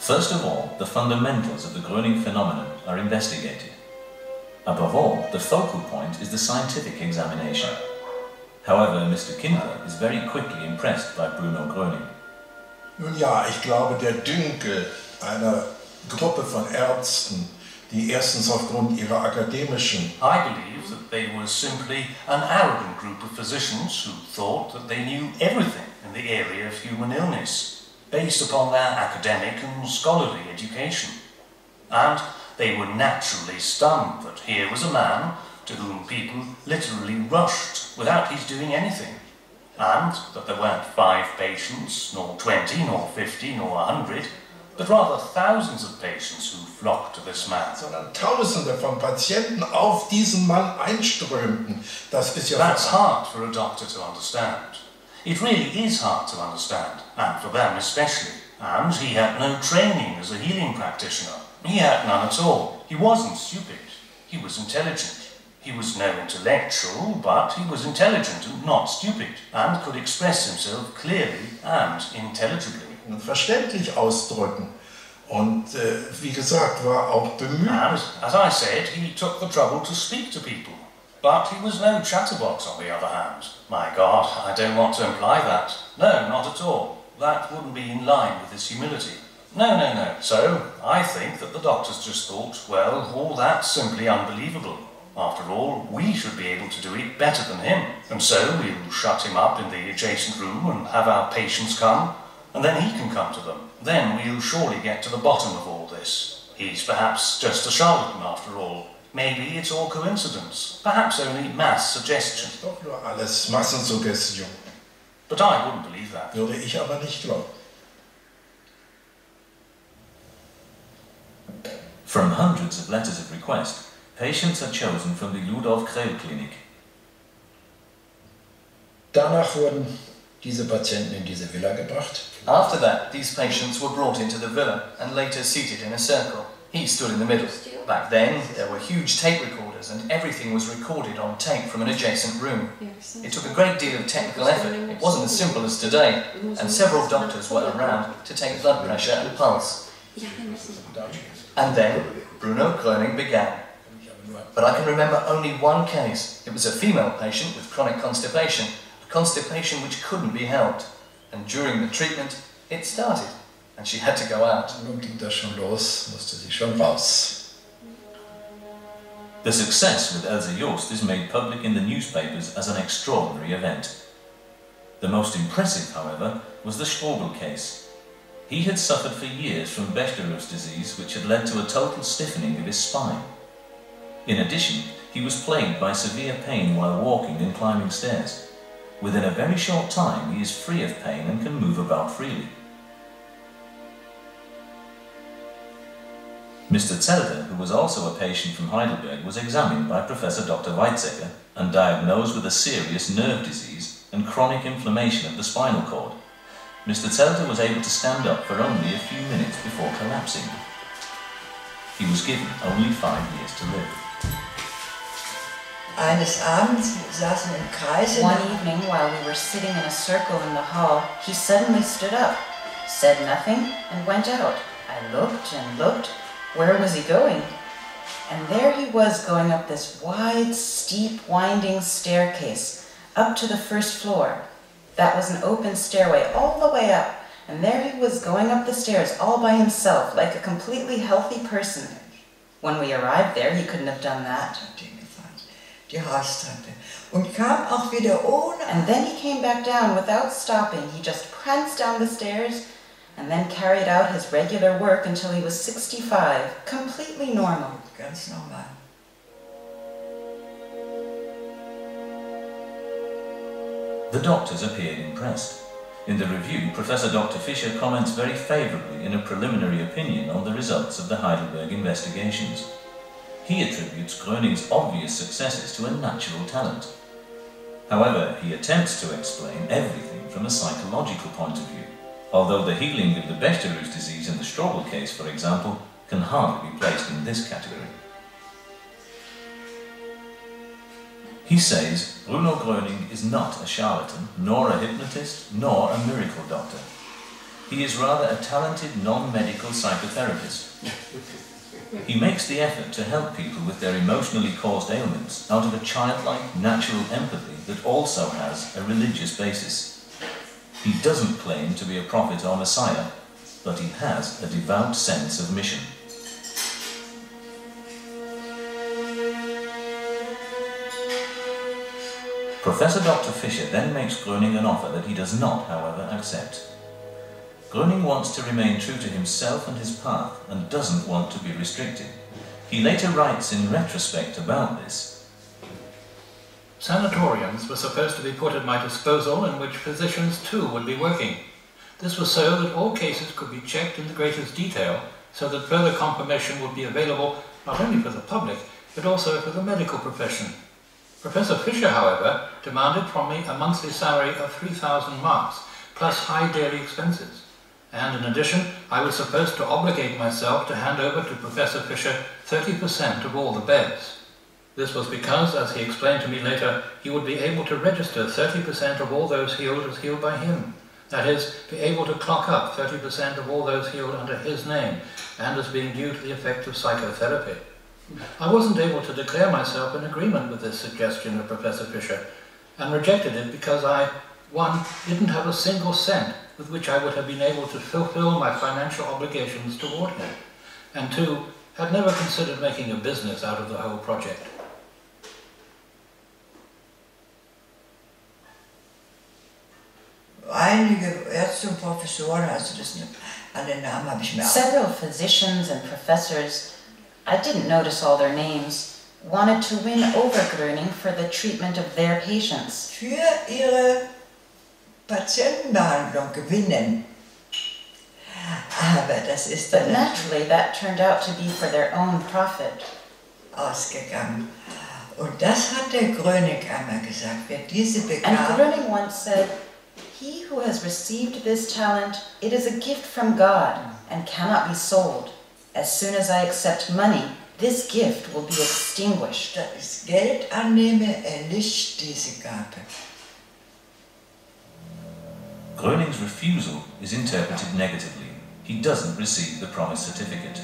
First of all, the fundamentals of the Gröning phenomenon are investigated. Above all, the focal point is the scientific examination. However, Mr. Kindler is very quickly impressed by Bruno Gröning. Nun ja, ich glaube, der Dünkel einer Gruppe von Ärzten, die erstens aufgrund ihrer akademischen I believe that they were simply an arrogant group of physicians who thought that they knew everything in the area of human illness, based upon their academic and scholarly education. And they were naturally stunned that here was a man to whom people literally rushed without his doing anything, and that there weren't 5 patients, nor 20, nor 50, nor 100, but rather thousands of patients who flocked to this man. Sondern Tausende von Patienten auf diesen Mann einströmten. Das ist ja That's hard for a doctor to understand. It really is hard to understand, and for them especially. And he had no training as a healing practitioner. He had none at all. He wasn't stupid. He was intelligent. He was no intellectual, but he was intelligent and not stupid, and could express himself clearly and intelligibly. Und verständlich ausdrücken. Und wie gesagt, war auch bemüht. And, as I said, he took the trouble to speak to people. But he was no chatterbox on the other hand. My God, I don't want to imply that. No, not at all. That wouldn't be in line with his humility. No, no, no. So, I think that the doctors just thought, well, all that's simply unbelievable. After all, we should be able to do it better than him. And so we'll shut him up in the adjacent room and have our patients come, and then he can come to them. Then we'll surely get to the bottom of all this. He's perhaps just a charlatan after all. Maybe it's all coincidence. Perhaps only mass suggestion. Doch nur alles Massensuggestion. But I wouldn't believe that. Würde ich aber nicht glauben. From hundreds of letters of request, patients are chosen from the Ludolf Krehl Klinik. Danach wurden diese Patienten in diese Villa gebracht. After that, these patients were brought into the villa and later seated in a circle. He stood in the middle. Back then, there were huge tape recorders and everything was recorded on tape from an adjacent room. It took a great deal of technical effort. It wasn't as simple as today, and several doctors were around to take blood pressure and pulse. And then, Bruno Gröning began. But I can remember only one case. It was a female patient with chronic constipation, a constipation which couldn't be helped. And during the treatment, it started, and she had to go out. Nun ging das schon los, musste sie schon raus. The success with Else Jost is made public in the newspapers as an extraordinary event. The most impressive, however, was the Strobel case. He had suffered for years from Bechtereau's disease, which had led to a total stiffening of his spine. In addition, he was plagued by severe pain while walking and climbing stairs. Within a very short time, he is free of pain and can move about freely. Mr. Zelter, who was also a patient from Heidelberg, was examined by Professor Dr. Weizsäcker and diagnosed with a serious nerve disease and chronic inflammation of the spinal cord. Mr. Zelter was able to stand up for only a few minutes before collapsing. He was given only 5 years to live. Eines Abends saßen im Kreis. One evening, while we were sitting in a circle in the hall, he suddenly stood up, said nothing, and went out. I looked and looked. Where was he going? And there he was going up this wide, steep, winding staircase, up to the first floor. That was an open stairway all the way up, and there he was going up the stairs all by himself, like a completely healthy person. When we arrived there, he couldn't have done that. Die Haarstreppe. Und kam auch wieder ohne. And then he came back down without stopping. He just pranced down the stairs and then carried out his regular work until he was 65, completely normal. Ganz normal. The doctors appeared impressed. In the review, Professor Dr. Fischer comments very favourably in a preliminary opinion on the results of the Heidelberg investigations. He attributes Gröning's obvious successes to a natural talent. However, he attempts to explain everything from a psychological point of view, although the healing of the Bechtereau's disease in the Strobel case, for example, can hardly be placed in this category. He says Bruno Gröning is not a charlatan, nor a hypnotist, nor a miracle doctor. He is rather a talented non-medical psychotherapist. He makes the effort to help people with their emotionally caused ailments out of a childlike, natural empathy that also has a religious basis. He doesn't claim to be a prophet or messiah, but he has a devout sense of mission. Professor Dr. Fischer then makes Gröning an offer that he does not, however, accept. Gröning wants to remain true to himself and his path and doesn't want to be restricted. He later writes in retrospect about this. Sanatoriums were supposed to be put at my disposal in which physicians too would be working. This was so that all cases could be checked in the greatest detail, so that further confirmation would be available not only for the public, but also for the medical profession. Professor Fischer, however, demanded from me a monthly salary of 3,000 marks, plus high daily expenses. And in addition, I was supposed to obligate myself to hand over to Professor Fischer 30% of all the beds. This was because, as he explained to me later, he would be able to register 30% of all those healed as healed by him. That is, be able to clock up 30% of all those healed under his name, and as being due to the effect of psychotherapy. I wasn't able to declare myself in agreement with this suggestion of Professor Fischer, and rejected it because I, 1, didn't have a single cent with which I would have been able to fulfill my financial obligations toward him, and 2, had never considered making a business out of the whole project. Einige Ärzte und Professoren, also das alle Namen habe ich mir Several physicians and professors, I didn't notice all their names, wanted to win over Gröning for the treatment of their patients. Für ihre Patientenbehandlung gewinnen. Aber das ist But naturally that turned out to be for their own profit. Ausgegangen. Und das hat der Gröning einmal gesagt, wer diese And bekam. Gröning once said, "He who has received this talent, it is a gift from God and cannot be sold. As soon as I accept money, this gift will be extinguished." Da ich Geld annehme, erlischt diese Gabe. Gröning's refusal is interpreted negatively. He doesn't receive the promised certificate.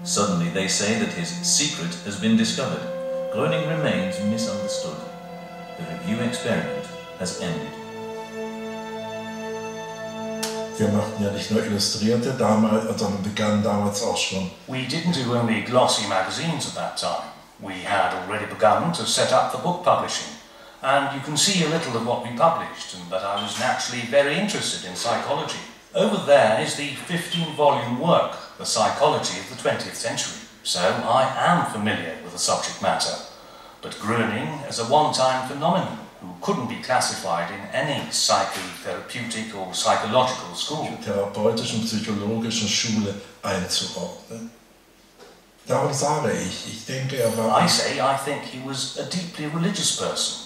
Suddenly they say that his secret has been discovered. Gröning remains misunderstood. The review experiment has ended. Wir machten ja nicht nur Illustrierte damals, sondern begannen damals auch schon. We didn't do only glossy magazines at that time. We had already begun to set up the book publishing. And you can see a little of what we published, and that I was naturally very interested in psychology. Over there is the 15-volume work, The Psychology of the 20th Century. So I am familiar with the subject matter. But Gröning is a one-time phenomenon who couldn't be classified in any psychotherapeutic or psychological school. Therapeutischen, psychologischen Schule einzuordnen. Darum sage ich denke, war... I think he was a deeply religious person.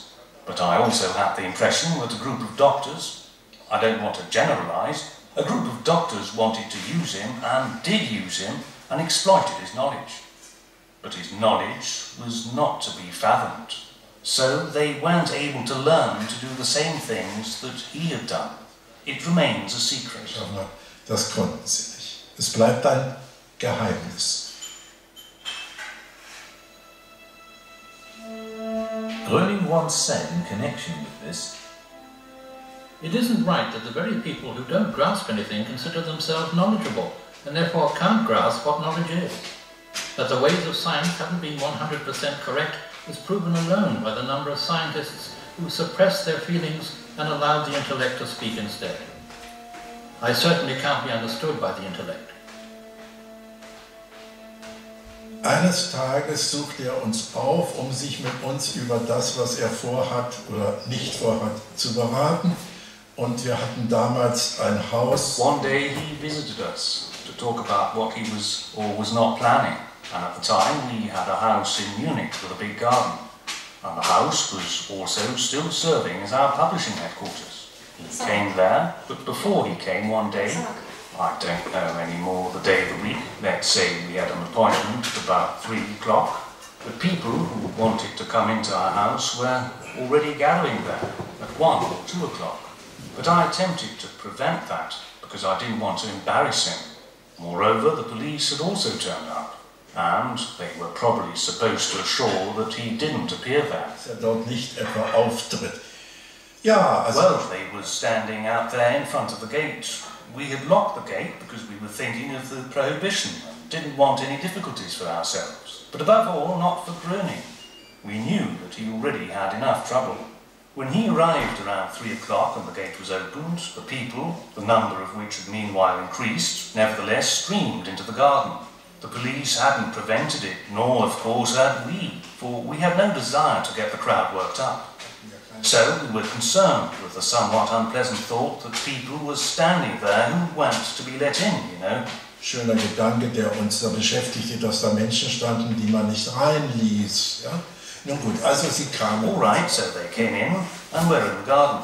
But I also had the impression that a group of doctors, I don't want to generalize, a group of doctors wanted to use him and did use him and exploited his knowledge. But his knowledge was not to be fathomed. So they weren't able to learn to do the same things that he had done. It remains a secret. Das konnten sie nicht. Es bleibt ein Geheimnis. Gröning once said in connection with this, "It isn't right that the very people who don't grasp anything consider themselves knowledgeable, and therefore can't grasp what knowledge is. That the ways of science haven't been 100% correct is proven alone by the number of scientists who suppress their feelings and allow the intellect to speak instead. I certainly can't be understood by the intellect." Eines Tages sucht er uns auf, sich mit uns über das, was er vorhat oder nicht vorhat, zu beraten. Und wir hatten damals ein Haus. One day he visited us to talk about what he was or was not planning. And at the time we had a house in Munich with a big garden. And the house was also still serving as our publishing headquarters. He came there, but before he came one day, I don't know anymore the day of the week, let's say we had an appointment at about 3 o'clock, the people who wanted to come into our house were already gathering there at 1 or 2 o'clock. But I attempted to prevent that because I didn't want to embarrass him. Moreover, the police had also turned up, and they were probably supposed to assure that he didn't appear there. Dort nicht etwa auftritt. Ja, also well, they were standing out there in front of the gate. We had locked the gate because we were thinking of the prohibition and didn't want any difficulties for ourselves. But above all, not for Gröning. We knew that he already had enough trouble. When he arrived around 3 o'clock and the gate was opened, the people, the number of which had meanwhile increased, nevertheless streamed into the garden. The police hadn't prevented it, nor of course had we, for we had no desire to get the crowd worked up. So we were concerned with the somewhat unpleasant thought that people were standing there who weren't to be let in, you know. Schöner Gedanke, der uns da beschäftigte, dass da Menschen standen, die man nicht reinließ. Ja? Nun gut, also sie kamen. All right, so they came in and were in the garden.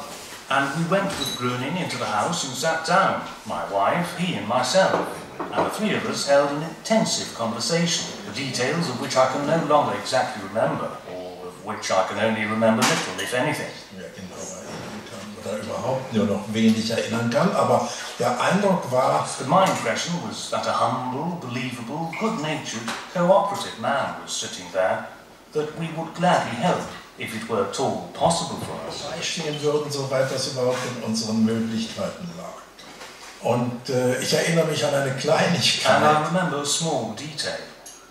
And we went with Gröning into the house and sat down, my wife, he and myself. And the three of us held an intensive conversation, the details of which I can no longer exactly remember, or of which I can only remember little, if anything. Ja, genau, oder überhaupt nur noch wenig erinnern kann, aber der Eindruck war... But my impression was that a humble, believable, good-natured, cooperative man was sitting there, that we would gladly help, if it were at all possible for us. Beistehen würden, soweit das überhaupt in unseren Möglichkeiten lag. Und ich erinnere mich an eine Kleinigkeit. And I remember a small detail,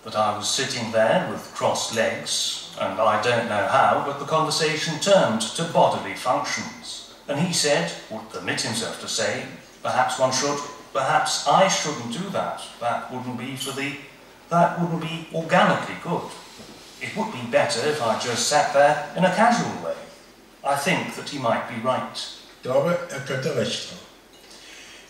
that I was sitting there with crossed legs, and I don't know how, but the conversation turned to bodily functions. And he said, would permit himself to say, perhaps one should, perhaps I shouldn't do that. That wouldn't be organically good. It would be better if I just sat there in a casual way. I think that he might be right. Ich glaube, könnte recht haben.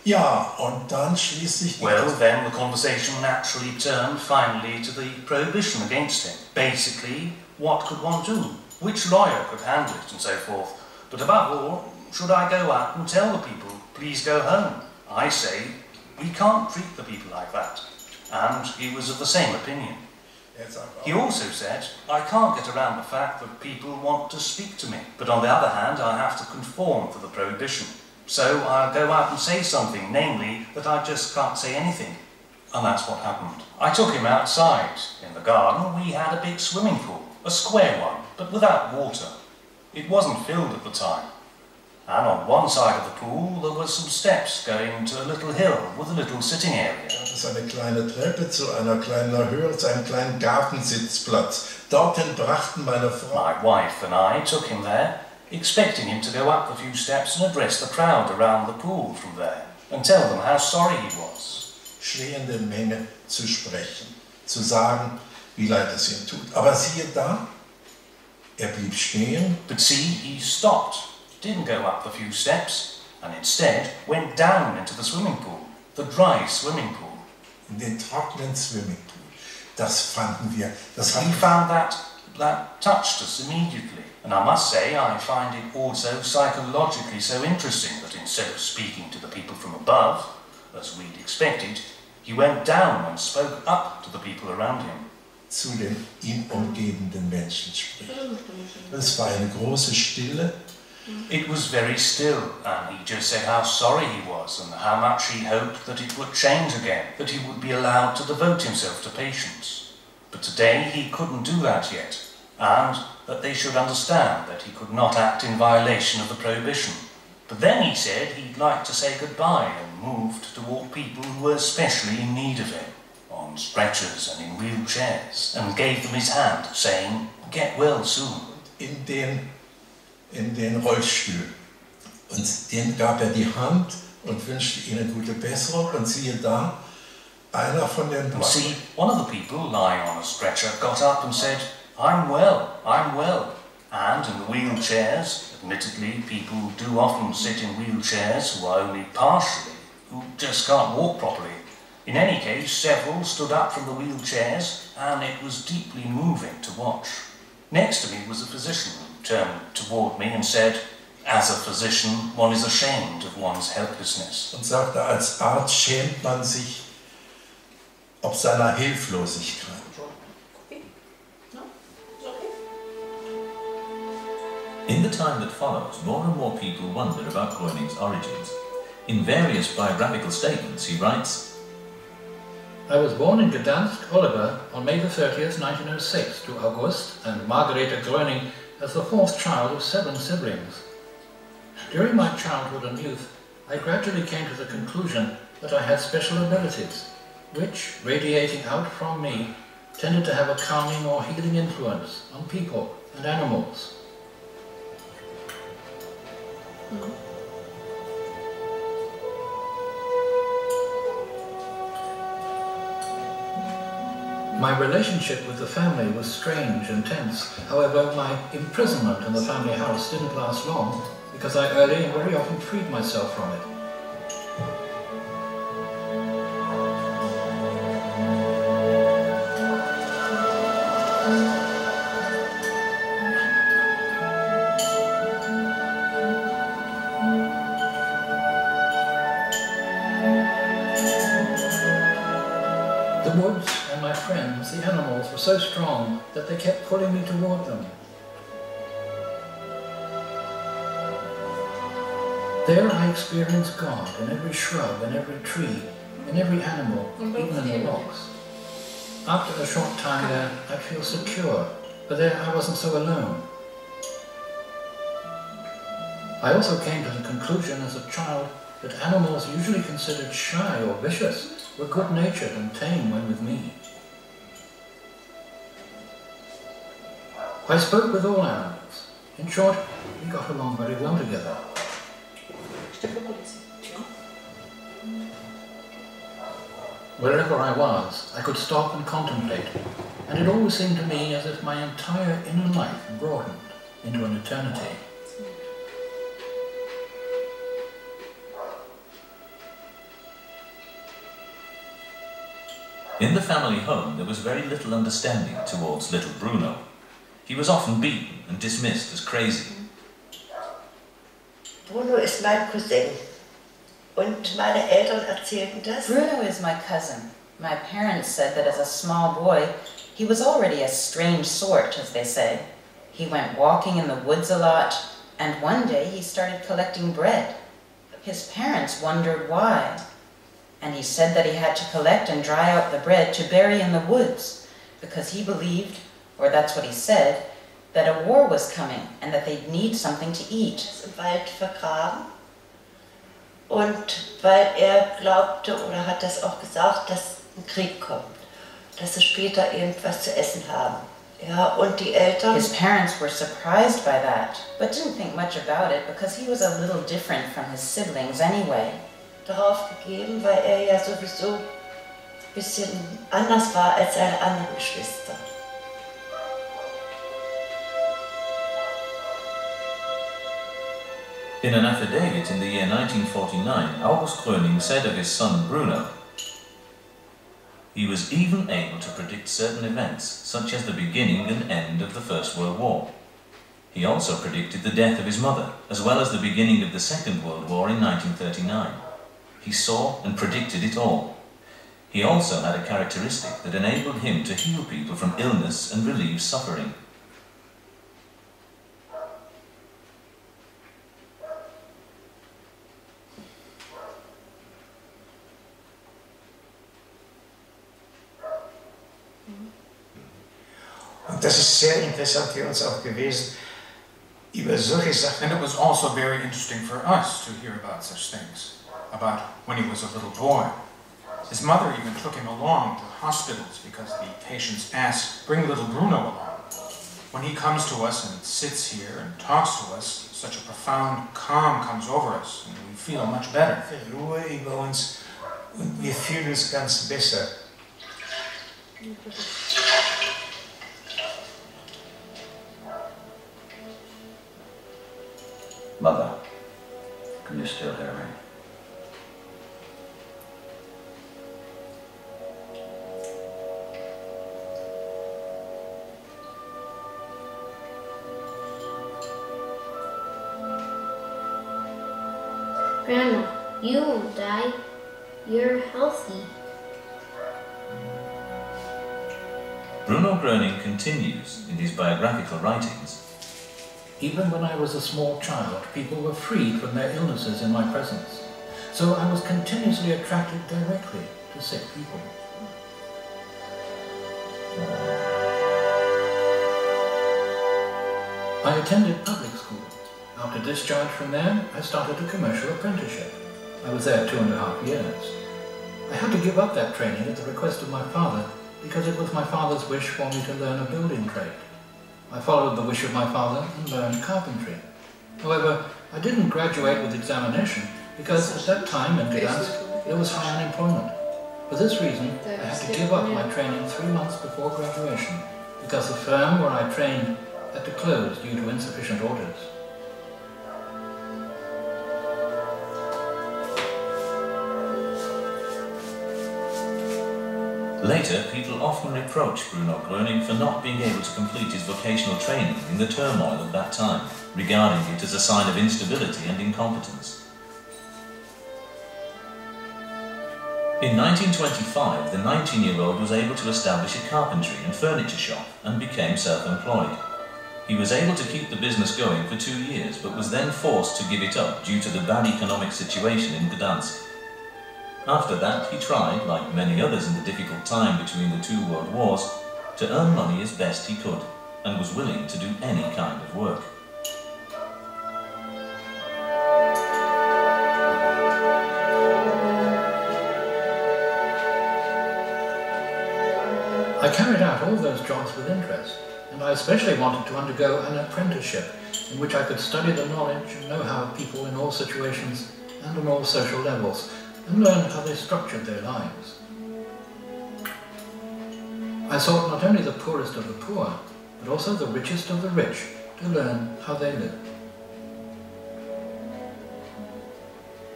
Ja, und dann schließlich... Well, then the conversation naturally turned finally to the prohibition against him. Basically, what could one do? Which lawyer could handle it and so forth? But above all, should I go out and tell the people, please go home? I say, we can't treat the people like that. And he was of the same opinion. He also said, I can't get around the fact that people want to speak to me, but on the other hand, I have to conform to the prohibition. So I'll go out and say something, namely, that I just can't say anything. And that's what happened. I took him outside. In the garden, we had a big swimming pool, a square one, but without water. It wasn't filled at the time. And on one side of the pool, there were some steps going to a little hill with a little sitting area. Das ist eine kleine Treppe zu einer kleinen Höhe, zu einem kleinen Gartensitzplatz. Dorthin brachten meine Frau. My wife and I took him there, expecting him to go up the few steps and address the crowd around the pool from there, and tell them how sorry he was. Stehende Menge zu sprechen, zu sagen, wie leid es ihm tut. Aber siehe da, blieb stehen. But see, he stopped. Didn't go up the few steps, and instead went down into the swimming pool, the dry swimming pool. In den trockenen Swimmingpool. Das fanden wir. We found that touched us immediately, and I must say I find it also psychologically so interesting that instead of speaking to the people from above, as we'd expected, he went down and spoke up to the people around him. Zu den ihn umgebenden Menschen spricht. Es war eine große Stille. It was very still, and he just said how sorry he was and how much he hoped that it would change again, that he would be allowed to devote himself to patients. But today he couldn't do that yet, and that they should understand that he could not act in violation of the prohibition. But then he said he'd like to say goodbye and moved toward people who were especially in need of him, on stretchers and in wheelchairs, and gave them his hand, saying, get well soon. In den Rollstuhl. Und denen gab er die Hand und wünschte ihnen gute Besserung. Und siehe da, einer von den... And see, one of the people lying on a stretcher got up and said, I'm well, I'm well. And in the wheelchairs, admittedly, people do often sit in wheelchairs who are only partially, who just can't walk properly. In any case, several stood up from the wheelchairs, and it was deeply moving to watch. Next to me was a physician who turned toward me and said, as a physician, one is ashamed of one's helplessness. Und sagte, als Arzt schämt man sich ob seiner Hilflosigkeit. In the time that follows, more and more people wonder about Gröning's origins. In various biographical statements, he writes, I was born in Gdansk, Oliver, on May the 30th, 1906, to August and Margareta Gröning as the fourth child of 7 siblings. During my childhood and youth, I gradually came to the conclusion that I had special abilities, which, radiating out from me, tended to have a calming or healing influence on people and animals. My relationship with the family was strange and tense. However, my imprisonment in the family house didn't last long, because I early and very often freed myself from it. The woods and my friends, the animals, were so strong that they kept pulling me toward them. There I experienced God in every shrub, in every tree, in every animal, even in the rocks. After a short time there, I'd feel secure, but there I wasn't so alone. I also came to the conclusion as a child that animals usually considered shy or vicious were good-natured and tame when with me. I spoke with all animals. In short, we got along very well together. Wherever I was, I could stop and contemplate, and it always seemed to me as if my entire inner life broadened into an eternity. In the family home, there was very little understanding towards little Bruno. He was often beaten and dismissed as crazy. Bruno ist mein Cousin. Und meine Eltern erzählten das. Bruno is my cousin. My parents said that as a small boy, he was already a strange sort, as they say. He went walking in the woods a lot, and one day he started collecting bread. His parents wondered why. And he said that he had to collect and dry out the bread to bury in the woods, because he believed, or that's what he said, that a war was coming and that they'd need something to eat. Im Wald vergraben. Und weil glaubte, oder hat das auch gesagt, dass ein Krieg kommt, dass sie später irgendwas zu essen haben. Ja, und die Eltern... His parents were surprised by that, but didn't think much about it because he was a little different from his siblings anyway. Darauf gegeben, weil ja sowieso ein bisschen anders war als seine anderen Geschwister. In an affidavit in the year 1949, August Gröning said of his son Bruno, "He was even able to predict certain events, such as the beginning and end of the First World War. He also predicted the death of his mother, as well as the beginning of the Second World War in 1939. He saw and predicted it all. He also had a characteristic that enabled him to heal people from illness and relieve suffering. Und das ist sehr interessant für uns auch gewesen, über solche Sachen. And it was also very interesting for us to hear about such things, about when he was a little boy. His mother even took him along to hospitals because the patients asked, "Bring little Bruno along." When he comes to us and sits here and talks to us, such a profound calm comes over us and we feel much better. Ruhe über uns und wir fühlen uns ganz besser. Mother, can you still hear me? Grandma, you won't die. You're healthy. Bruno Gröning continues in his biographical writings. Even when I was a small child, people were freed from their illnesses in my presence. So I was continuously attracted directly to sick people. I attended public school. After discharge from there, I started a commercial apprenticeship. I was there 2.5 years. I had to give up that training at the request of my father because it was my father's wish for me to learn a building trade. I followed the wish of my father and learned carpentry. However, I didn't graduate with examination because at that time in Gdansk there was high unemployment. For this reason, I had to give up my training 3 months before graduation because the firm where I trained had to close due to insufficient orders. Later, people often reproach Bruno Gröning for not being able to complete his vocational training in the turmoil of that time, regarding it as a sign of instability and incompetence. In 1925, the 19-year-old was able to establish a carpentry and furniture shop and became self-employed. He was able to keep the business going for 2 years, but was then forced to give it up due to the bad economic situation in Gdansk. After that, he tried, like many others in the difficult time between the 2 world wars, to earn money as best he could, and was willing to do any kind of work. I carried out all those jobs with interest, and I especially wanted to undergo an apprenticeship in which I could study the knowledge and know-how of people in all situations and on all social levels, and learn how they structured their lives. I sought not only the poorest of the poor, but also the richest of the rich to learn how they lived.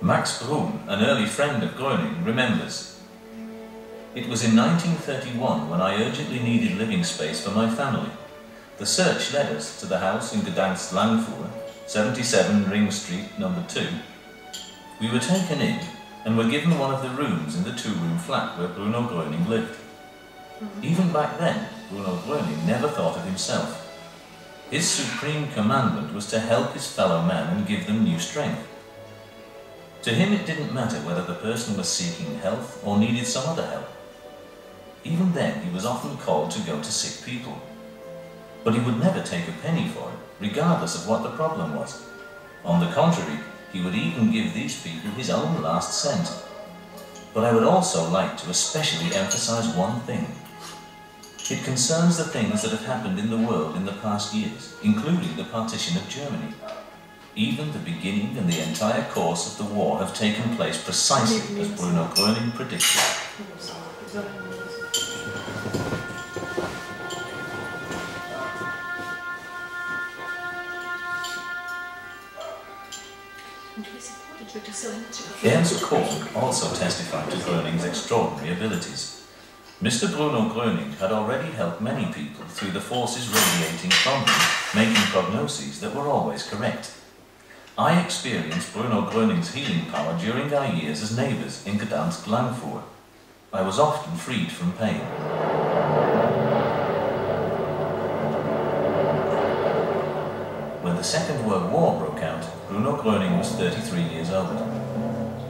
Max Brun, an early friend of Gröning, remembers, "It was in 1931 when I urgently needed living space for my family. The search led us to the house in Gdansk Langfuhr, 77 Ring Street, number 2. We were taken in and were given one of the rooms in the 2-room flat where Bruno Gröning lived. Even back then, Bruno Gröning never thought of himself. His supreme commandment was to help his fellow man and give them new strength. To him it didn't matter whether the person was seeking health or needed some other help. Even then he was often called to go to sick people. But he would never take a penny for it, regardless of what the problem was. On the contrary, he would even give these people his own last cent. But I would also like to especially emphasize one thing. It concerns the things that have happened in the world in the past years, including the partition of Germany. Even the beginning and the entire course of the war have taken place precisely as Bruno Gröning predicted." Ernst Korn also testified to Gröning's extraordinary abilities. Mr. Bruno Gröning had already helped many people through the forces radiating from him, making prognoses that were always correct. I experienced Bruno Gröning's healing power during our years as neighbours in Gdansk Langfuhr. I was often freed from pain. When the Second World War broke out, Bruno Gröning was 33 years old.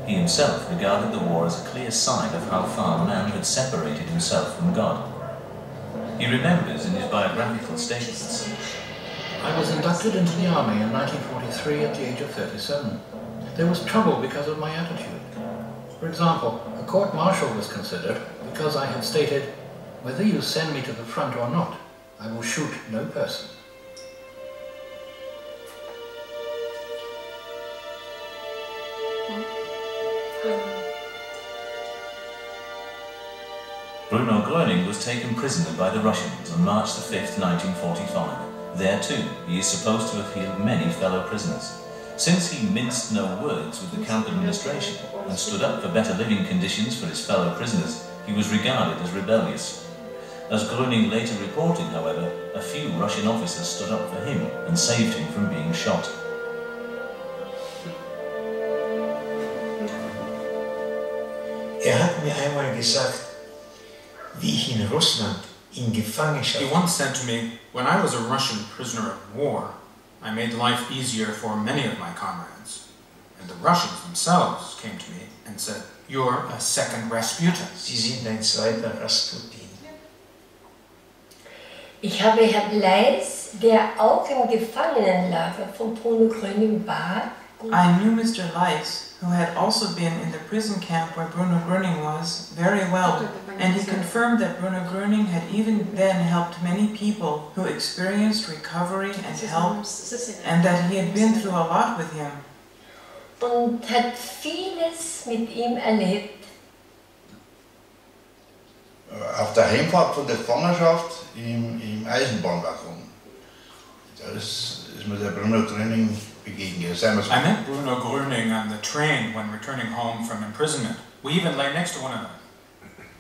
He himself regarded the war as a clear sign of how far man had separated himself from God. He remembers in his biographical statements, I was inducted into the army in 1943 at the age of 37. There was trouble because of my attitude. For example, a court-martial was considered because I had stated, "Whether you send me to the front or not, I will shoot no person." Bruno Gröning was taken prisoner by the Russians on March the 5th, 1945. There too, he is supposed to have healed many fellow prisoners. Since he minced no words with the camp administration and stood up for better living conditions for his fellow prisoners, he was regarded as rebellious. As Gröning later reported, however, a few Russian officers stood up for him and saved him from being shot. Hat mir einmal gesagt, wie ich in Russland in Gefangenschaft. He once said to me, "When I was a Russian prisoner of war, I made life easier for many of my comrades. And the Russians themselves came to me and said, 'You're a second Rasputin.'" Sie sind ein zweiter Rasputin. Ich habe Herrn Leis, der auch im Gefangenenlager von Bruno Gröning war, I knew Mr. Leis, who had also been in the prison camp where Bruno Gröning was, very well, and he confirmed that Bruno Gröning had even then helped many people who experienced recovery and help, and that he had been through a lot with him. Und hat vieles mit ihm erlebt. Auf der Heimfahrt von der Gefangenschaft im Eisenbahnwaggon. Da ist mir der Bruno Gröning begegnet. I met Bruno Gröning on the train when returning home from imprisonment. We even lay next to one another.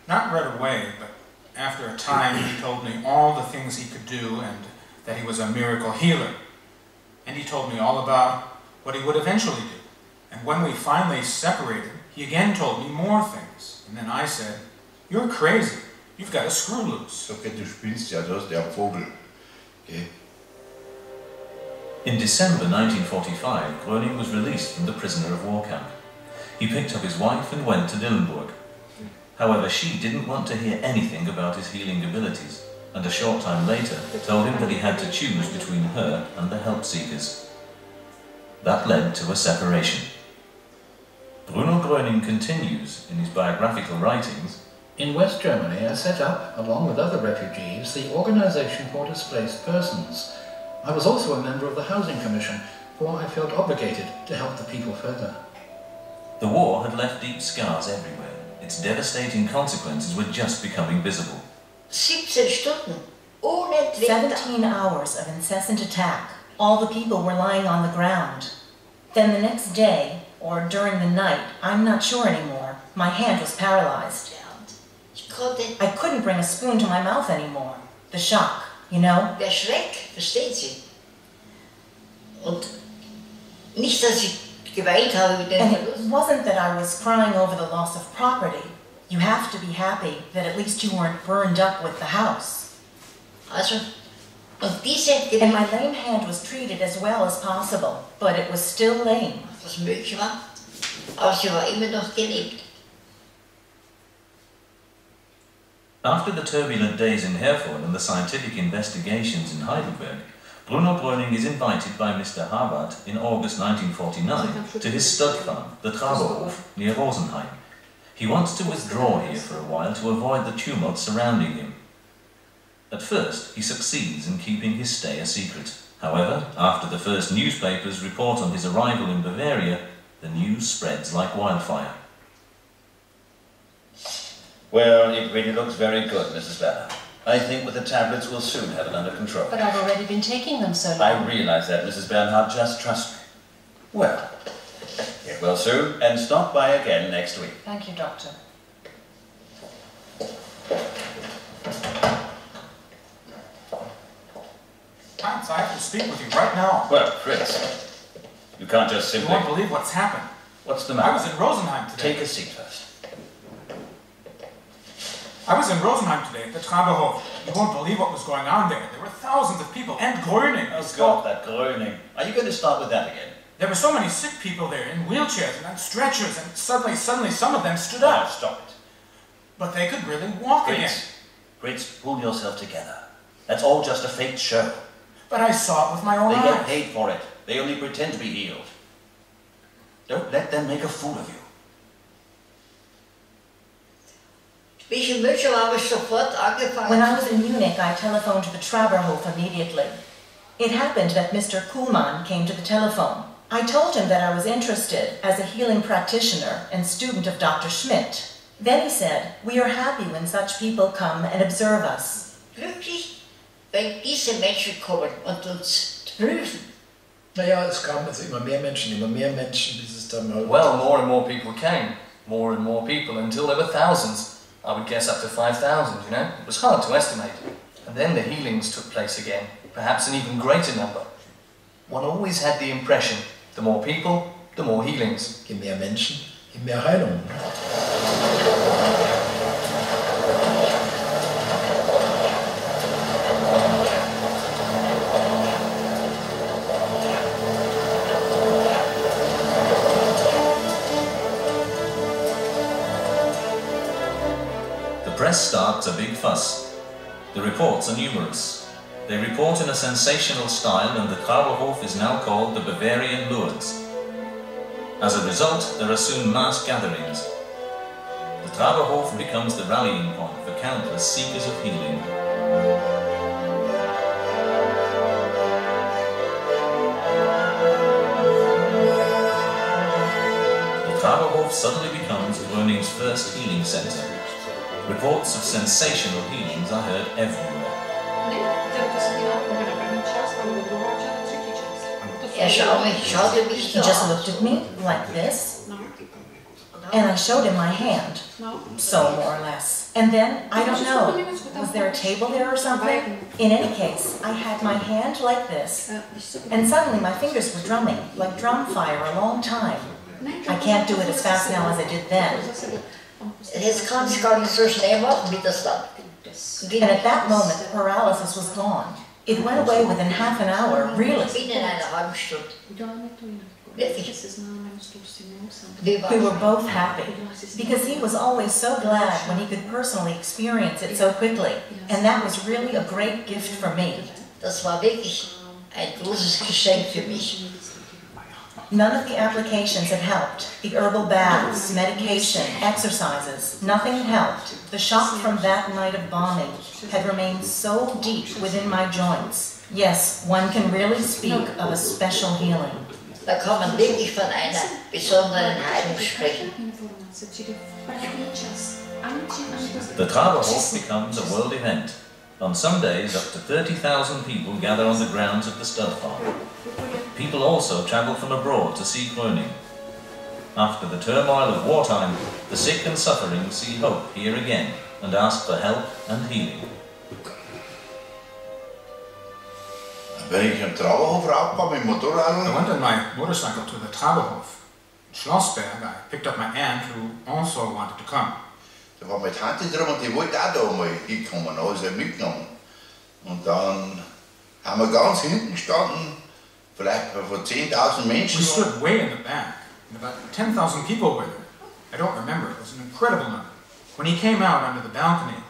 Not right away, but after a time he told me all the things he could do and that he was a miracle healer. And he told me all about what he would eventually do. And when we finally separated, he again told me more things. And then I said, "You're crazy. You've got a screw loose." Okay, du spinnst ja, das ist der Vogel. Okay. In December 1945, Gröning was released from the prisoner of war camp. He picked up his wife and went to Dillenburg. However, she didn't want to hear anything about his healing abilities, and a short time later told him that he had to choose between her and the help seekers. That led to a separation. Bruno Gröning continues in his biographical writings. In West Germany, I set up, along with other refugees, the Organization for Displaced Persons. I was also a member of the Housing Commission, for I felt obligated to help the people further. The war had left deep scars everywhere. Its devastating consequences were just becoming visible. 17 Stunden, ohne Wetter. 17 hours of incessant attack. All the people were lying on the ground. Then the next day, or during the night, I'm not sure anymore, my hand was paralyzed. I couldn't bring a spoon to my mouth anymore. The shock, you know? Der Schreck, versteht sie? Und nicht, dass ich geweint habe mit dem Verlust. It wasn't that I was crying over the loss of property. You have to be happy that at least you weren't burned up with the house. Also, und diese and my lame hand was treated as well as possible, but it was still lame. Was möglich war, aber sie war immer noch gelebt. After the turbulent days in Herfordu and the scientific investigations in Heidelberg, Bruno Gröning is invited by Mr. Habart in August 1949 to his stud farm, the Traberhof, near Rosenheim. He wants to withdraw here for a while to avoid the tumult surrounding him. At first, he succeeds in keeping his stay a secret. However, after the first newspapers report on his arrival in Bavaria, the news spreads like wildfire. Well, it really looks very good, Mrs. Banner. I think with the tablets we'll soon have it under control. But I've already been taking them so long. I realize that, Mrs. Bernhardt. Just trust me. Well, get well soon and stop by again next week. Thank you, Doctor. Hans, I have to speak with you right now. Well, Fritz, you can't just simply... You won't believe what's happened. What's the matter? I was in Rosenheim today. Take a seat first. I was in Rosenheim today at the Traberhof. You won't believe what was going on there. There were thousands of people, and Gröning. Oh God, that Gröning. Are you going to start with that again? There were so many sick people there, in wheelchairs and on stretchers, and suddenly some of them stood up. Oh, stop it. But they could really walk again. Fritz, pull yourself together. That's all just a faked show. But I saw it with my own eyes. They get paid for it. They only pretend to be healed. Don't let them make a fool of you. When I was in Munich, I telephoned to the Traberhof immediately. It happened that Mr. Kuhlmann came to the telephone. I told him that I was interested as a healing practitioner and student of Dr. Schmidt. Then he said, "We are happy when such people come and observe us." Glücklich, wenn diese Menschen kommen und uns prüfen. Naja, es kamen also immer mehr Menschen, bis es dann mal... Well, more and more people came. More and more people, until there were thousands. I would guess up to 5,000, you know? It was hard to estimate. And then the healings took place again, perhaps an even greater number. One always had the impression, the more people, the more healings. Je mehr Menschen, je mehr Heilung. The press starts a big fuss. The reports are numerous. They report in a sensational style, and the Traberhof is now called the Bavarian Lourdes. As a result, there are soon mass gatherings. The Traberhof becomes the rallying point for countless seekers of healing. The Traberhof suddenly becomes Gröning's first healing centre. Reports of sensational healings are heard everywhere. He just looked at me like this, and I showed him my hand, so more or less. And then, I don't know, was there a table there or something? In any case, I had my hand like this, and suddenly my fingers were drumming, like drum fire, a long time. I can't do it as fast now as I did then. And at that moment, the paralysis was gone. It went away within half an hour, really. We were both happy, because he was always so glad when he could personally experience it so quickly, and that was really a great gift for me. None of the applications had helped. The herbal baths, medication, exercises, nothing had helped. The shock from that night of bombing had remained so deep within my joints. Yes, one can really speak of a special healing. Da kann man wirklich von einer besonderen Heilung sprechen. The Traberhof becomes a world event. On some days, up to 30,000 people gather on the grounds of the stud farm. People also travel from abroad to see Gröning. After the turmoil of wartime, the sick and suffering see hope here again and ask for help and healing. I went in my motorcycle to the Traberhof. In Schlossberg, I picked up my aunt who also wanted to come. Da war meine Tante drum und die wollte auch da mal hinkommen, also mitgenommen. Und dann haben wir ganz hinten gestanden, vielleicht vor 10.000 Menschen. We stood way in the back, and about 10,000 people were there. I don't remember, it was an incredible number. When he came out onto the balcony,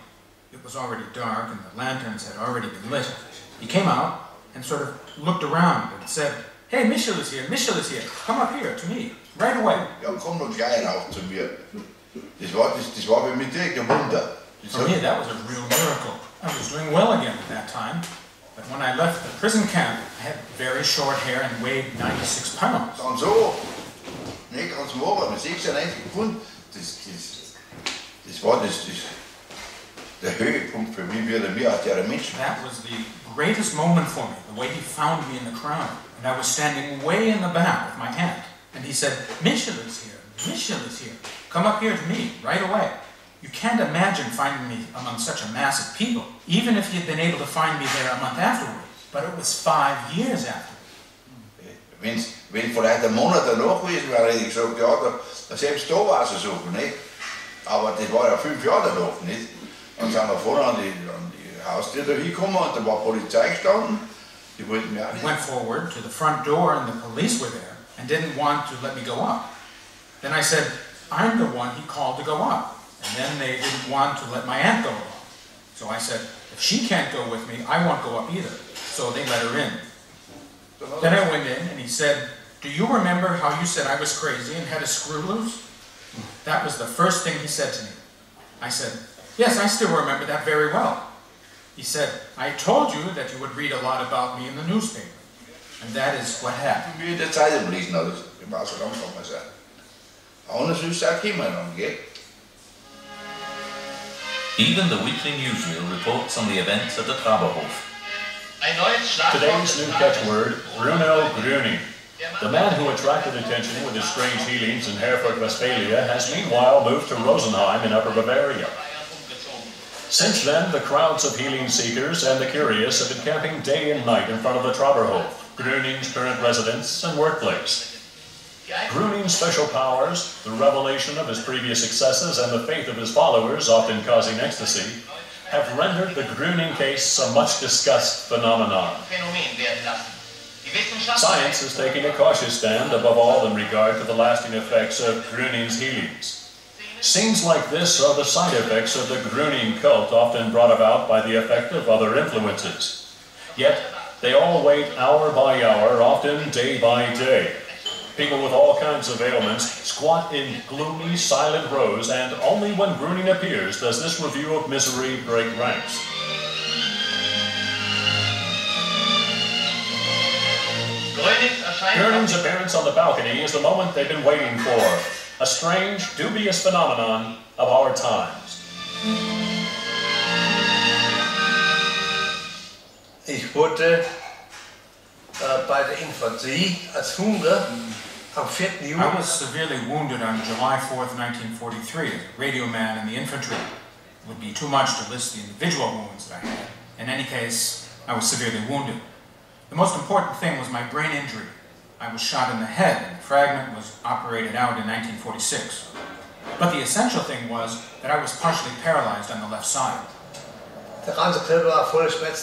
it was already dark and the lanterns had already been lit. He came out and sort of looked around and said, "Hey, Mířil is here, Mířil is here, come up here to me, right away." Ja, komm doch gleich rauf zu mir. Das war für mich direkt ein Wunder. For me, that was a real miracle. I was doing well again at that time, but when I left the prison camp, I had very short hair and weighed 96 pounds. Dann so, nicht ganz morgen, aber 96 Pfund, das war der Höhepunkt für mich wieder mehr als der Mensch. That was the greatest moment for me, the way he found me in the crowd. And I was standing way in the back with my aunt, and he said, "Mířil is here, Mířil is here. Come up here to me, right away." You can't imagine finding me among such a mass of people, even if you'd been able to find me there a month afterward. But it was 5 years after. Wenn vielleicht ein Monat danach gewesen wäre, hätte ich gesagt, ja, selbst da war es so, nicht? Aber das war ja 5 Jahre danach, nicht? Dann sind wir vorne an die Haustür da hingekommen und da war Polizei gestanden. Die wollten mir auch nicht. I went forward to the front door and the police were there and didn't want to let me go up. Then I said, "I'm the one he called to go up." And then they didn't want to let my aunt go along. So I said, "If she can't go with me, I won't go up either." So they let her in. Then I went in and he said, "Do you remember how you said I was crazy and had a screw loose?" That was the first thing he said to me. I said, "Yes, I still remember that very well." He said, "I told you that you would read a lot about me in the newspaper." And that is what happened. Wie der Zeitung lesen, das war so langsam mal sein. Anders ist es auch immer noch, gell? Even the weekly newsreel reports on the events at the Traberhof. Today's new catchword, Bruno Gröning. The man who attracted attention with his strange healings in Herfordu, Westphalia, has meanwhile moved to Rosenheimu in Upper Bavaria. Since then, the crowds of healing seekers and the curious have been camping day and night in front of the Traberhof, Gröning's current residence and workplace. Gröning's special powers, the revelation of his previous successes, and the faith of his followers, often causing ecstasy, have rendered the Gröning case a much-discussed phenomenon. Science is taking a cautious stand, above all in regard to the lasting effects of Gröning's healings. Scenes like this are the side effects of the Gröning cult, often brought about by the effect of other influences. Yet, they all wait hour by hour, often day by day. People with all kinds of ailments squat in gloomy, silent rows, and only when Gröning appears does this review of misery break ranks. Gröning's appearance on the balcony is the moment they've been waiting for, a strange, dubious phenomenon of our times. Ich wurde bei der Infanterie als Hunger am 4. Juli. I was severely wounded on July 4th, 1943, as a radio man in the infantry. It would be too much to list the individual wounds that I had. In any case, I was severely wounded. The most important thing was my brain injury. I was shot in the head, and the fragment was operated out in 1946. But the essential thing was that I was partially paralyzed on the left side.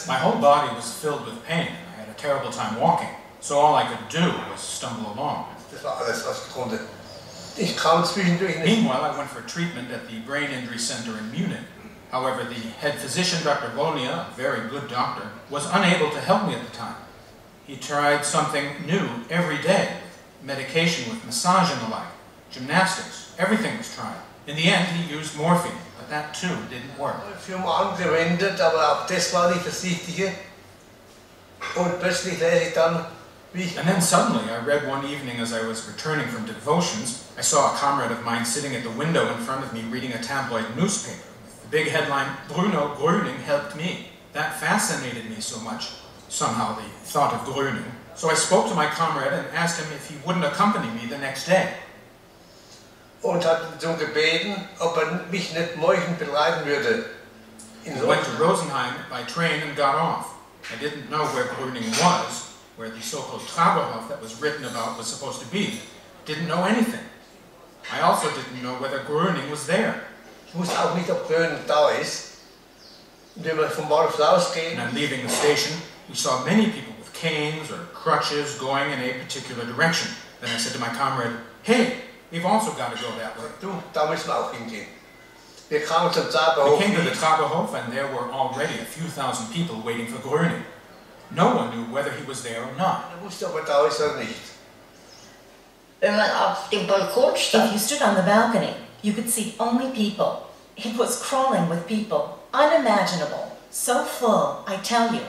My whole body was filled with pain, and I had a terrible time walking, so all I could do was stumble along. Meanwhile, I went for treatment at the Brain Injury Center in Munich. However, the head physician, Dr. Vonia, a very good doctor, was unable to help me at the time. He tried something new every day, with medication, with massage and the like, gymnastics, everything was tried. In the end, he used morphine, but that too didn't work. And then suddenly, I read one evening as I was returning from devotions, I saw a comrade of mine sitting at the window in front of me reading a tabloid newspaper. The big headline, Bruno Gröning helped me. That fascinated me so much, somehow the thought of Gröning. So I spoke to my comrade and asked him if he wouldn't accompany me the next day. Und hat darum gebeten, ob mich nicht morgen begleiten würde. I went to Rosenheimu by train and got off. I didn't know where Gröning was, where the so-called Traberhof that was written about was supposed to be. Didn't know anything. I also didn't know whether Gröning was there. Ich wusste auch nicht, ob Gröning da ist. Wenn wir vom Bahnhof rausgehen. And on leaving the station, we saw many people with canes or crutches going in a particular direction. Then I said to my comrade, "Hey, we've also got to go that way." Da müssen wir auch hingehen. Wir came to the Traberhof, and there were already a few thousand people waiting for Gröning. No one knew whether he was there or not. If you stood on the balcony, you could see only people. It was crawling with people, unimaginable, so full, I tell you.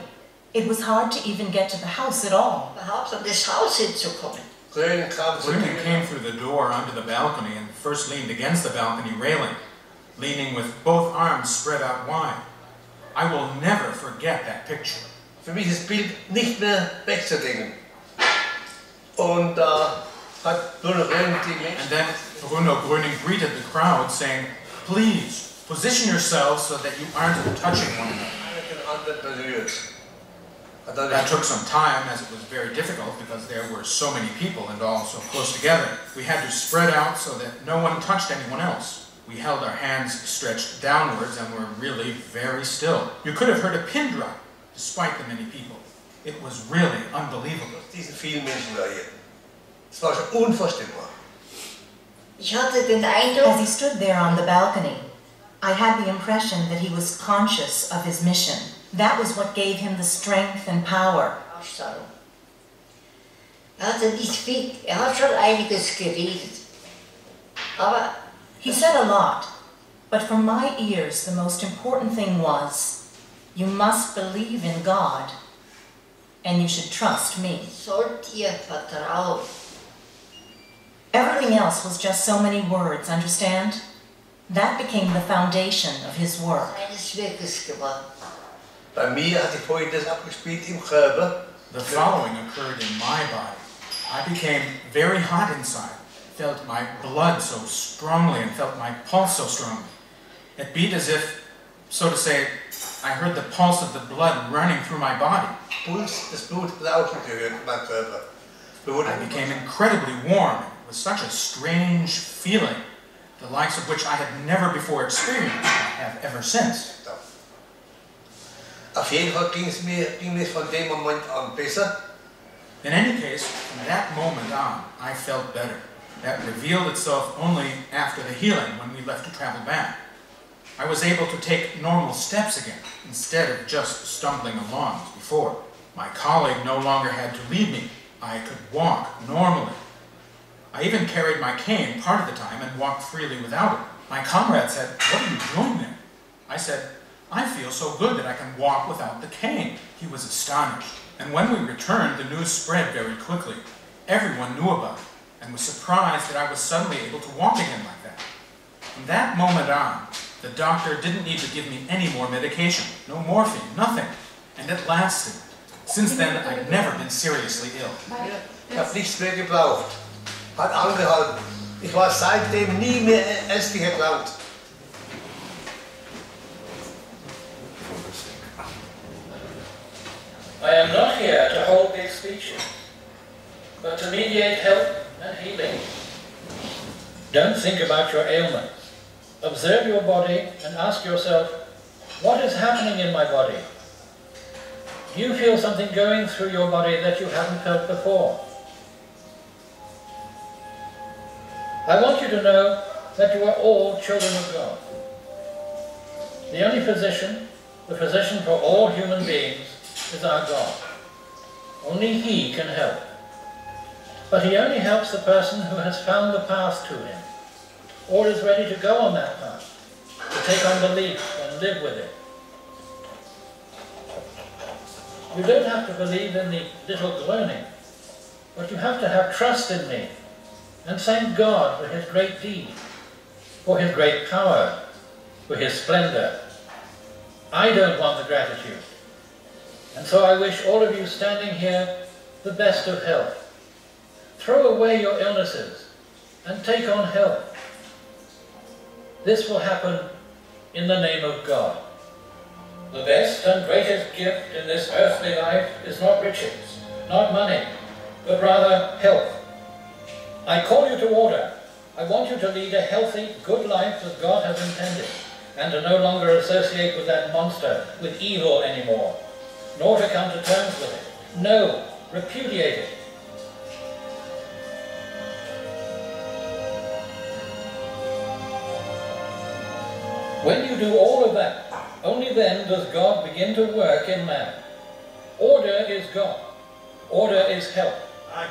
It was hard to even get to the house at all. Gröning came through the door onto the balcony and first leaned against the balcony railing, leaning with both arms spread out wide. I will never forget that picture. Für mich ist das Bild nicht mehr wegzudenken. Und hat Bruno Gröning And then Bruno Gröning greeted the crowd, saying, "Please, position yourselves so that you aren't touching one another." That took some time, as it was very difficult because there were so many people and all so close together. We had to spread out so that no one touched anyone else. We held our hands stretched downwards and were really very still. You could have heard a pin drop, despite the many people. It was really unbelievable. Diese vielen Menschen da hier. Es war schon unvorstellbar. As he stood there on the balcony, I had the impression that he was conscious of his mission. That was what gave him the strength and power. He said a lot, but for my ears the most important thing was, you must believe in God and you should trust me. Everything else was just so many words, understand? That became the foundation of his work. The following occurred in my body. I became very hot inside, felt my blood so strongly and felt my pulse so strongly. It beat as if, so to say, I heard the pulse of the blood running through my body. I became incredibly warm. It was such a strange feeling, the likes of which I had never before experienced, I have ever since. Auf jeden Fall ging es von dem Moment an besser. In any case, from that moment on, I felt better. That revealed itself only after the healing, when we left to travel back. I was able to take normal steps again, instead of just stumbling along as before. My colleague no longer had to lead me. I could walk normally. I even carried my cane part of the time and walked freely without it. My comrade said, "What are you doing there?" I said, "I feel so good that I can walk without the cane." He was astonished. And when we returned, the news spread very quickly. Everyone knew about it and was surprised that I was suddenly able to walk again like that. From that moment on, the doctor didn't need to give me any more medication, no morphine, nothing. And it lasted. Since then, I've never been seriously ill. Ich habe nichts mehr gebraucht. Hat angehalten. Ich war seitdem nie mehr ängstlich erkrankt. I am not here to hold big speeches, but to mediate help and healing. Don't think about your ailments. Observe your body and ask yourself, what is happening in my body? Do you feel something going through your body that you haven't felt before? I want you to know that you are all children of God. The only physician, the physician for all human beings, is our God. Only He can help. But He only helps the person who has found the path to Him, or is ready to go on that path, to take on belief and live with it. You don't have to believe in the little Gröning, but you have to have trust in me and thank God for His great deed, for His great power, for His splendor. I don't want the gratitude. And so I wish all of you standing here the best of health. Throw away your illnesses and take on health. This will happen in the name of God. The best and greatest gift in this earthly life is not riches, not money, but rather health. I call you to order. I want you to lead a healthy, good life that God has intended, and to no longer associate with that monster, with evil anymore, nor to come to terms with it. No, repudiate it. When you do all of that, only then does God begin to work in man. Order is God. Order is health. I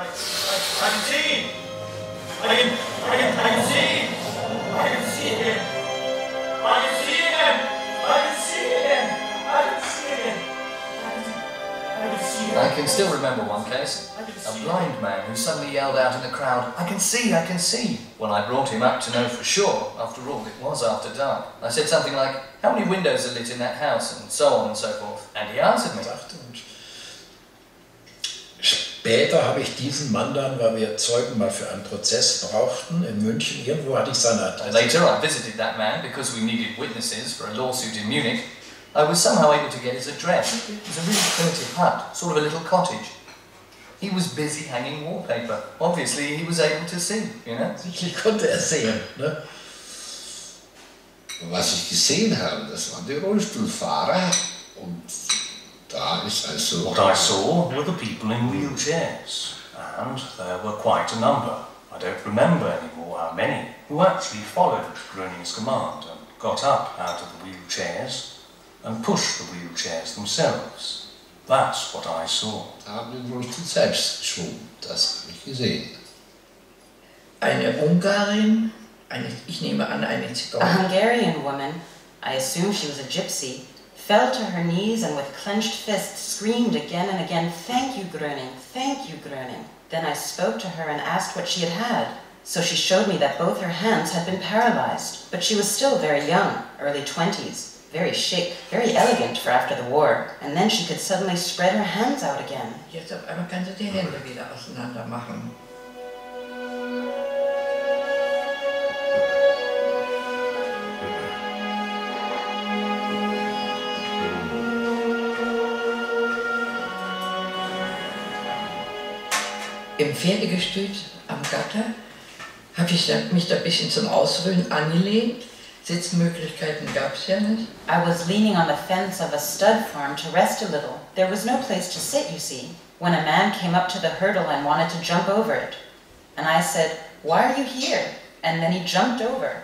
can see him. I can see him. I can see him. I can see him. I can see him. I can see him. I can see him. I can still remember one case. A blind man who suddenly yelled out in the crowd, "I can see, I can see." When I brought him up to know for sure, after all, it was after dark. I said something like, "How many windows are lit in that house?" and so on and so forth. And he answered me. Später habe ich diesen Mann dann, weil wir Zeugen mal für einen Prozess brauchten, in München, irgendwo hatte ich seine Adresse. Later I visited that man because we needed witnesses for a lawsuit in Munich. I was somehow able to get his address. It was a really primitive hut, sort of a little cottage. He was busy hanging wallpaper. Obviously he was able to see, you know. Sicherlich konnte er sehen, ne? Was ich gesehen habe, das waren die Rollstuhlfahrer und da ist also... What I saw were the people in wheelchairs, and there were quite a number. I don't remember anymore how many, who actually followed Gröning's command and got up out of the wheelchairs and pushed the wheelchairs themselves. That's what I saw. Haben den Rollstuhl selbst geschoben, das habe ich gesehen. Eine Ungarin, ich nehme an, eine A Zigeunerin. Hungarian woman, I assume she was a gypsy, fell to her knees and with clenched fists screamed again and again, "Thank you, Gröning, thank you, Gröning." Then I spoke to her and asked what she had had. So she showed me that both her hands had been paralyzed, but she was still very young, early 20s, very chic, very elegant for after the war, and then she could suddenly spread her hands out again. Jetzt auf einmal kann sie die Hände wieder auseinander machen. Im Pferdegestüt am Gatter habe ich mich da ein bisschen zum Ausruhen angelehnt. Sitzmöglichkeiten gab es ja nicht. I was leaning on the fence of a stud farm to rest a little. There was no place to sit, you see, when a man came up to the hurdle and wanted to jump over it. And I said, "Why are you here?" And then he jumped over.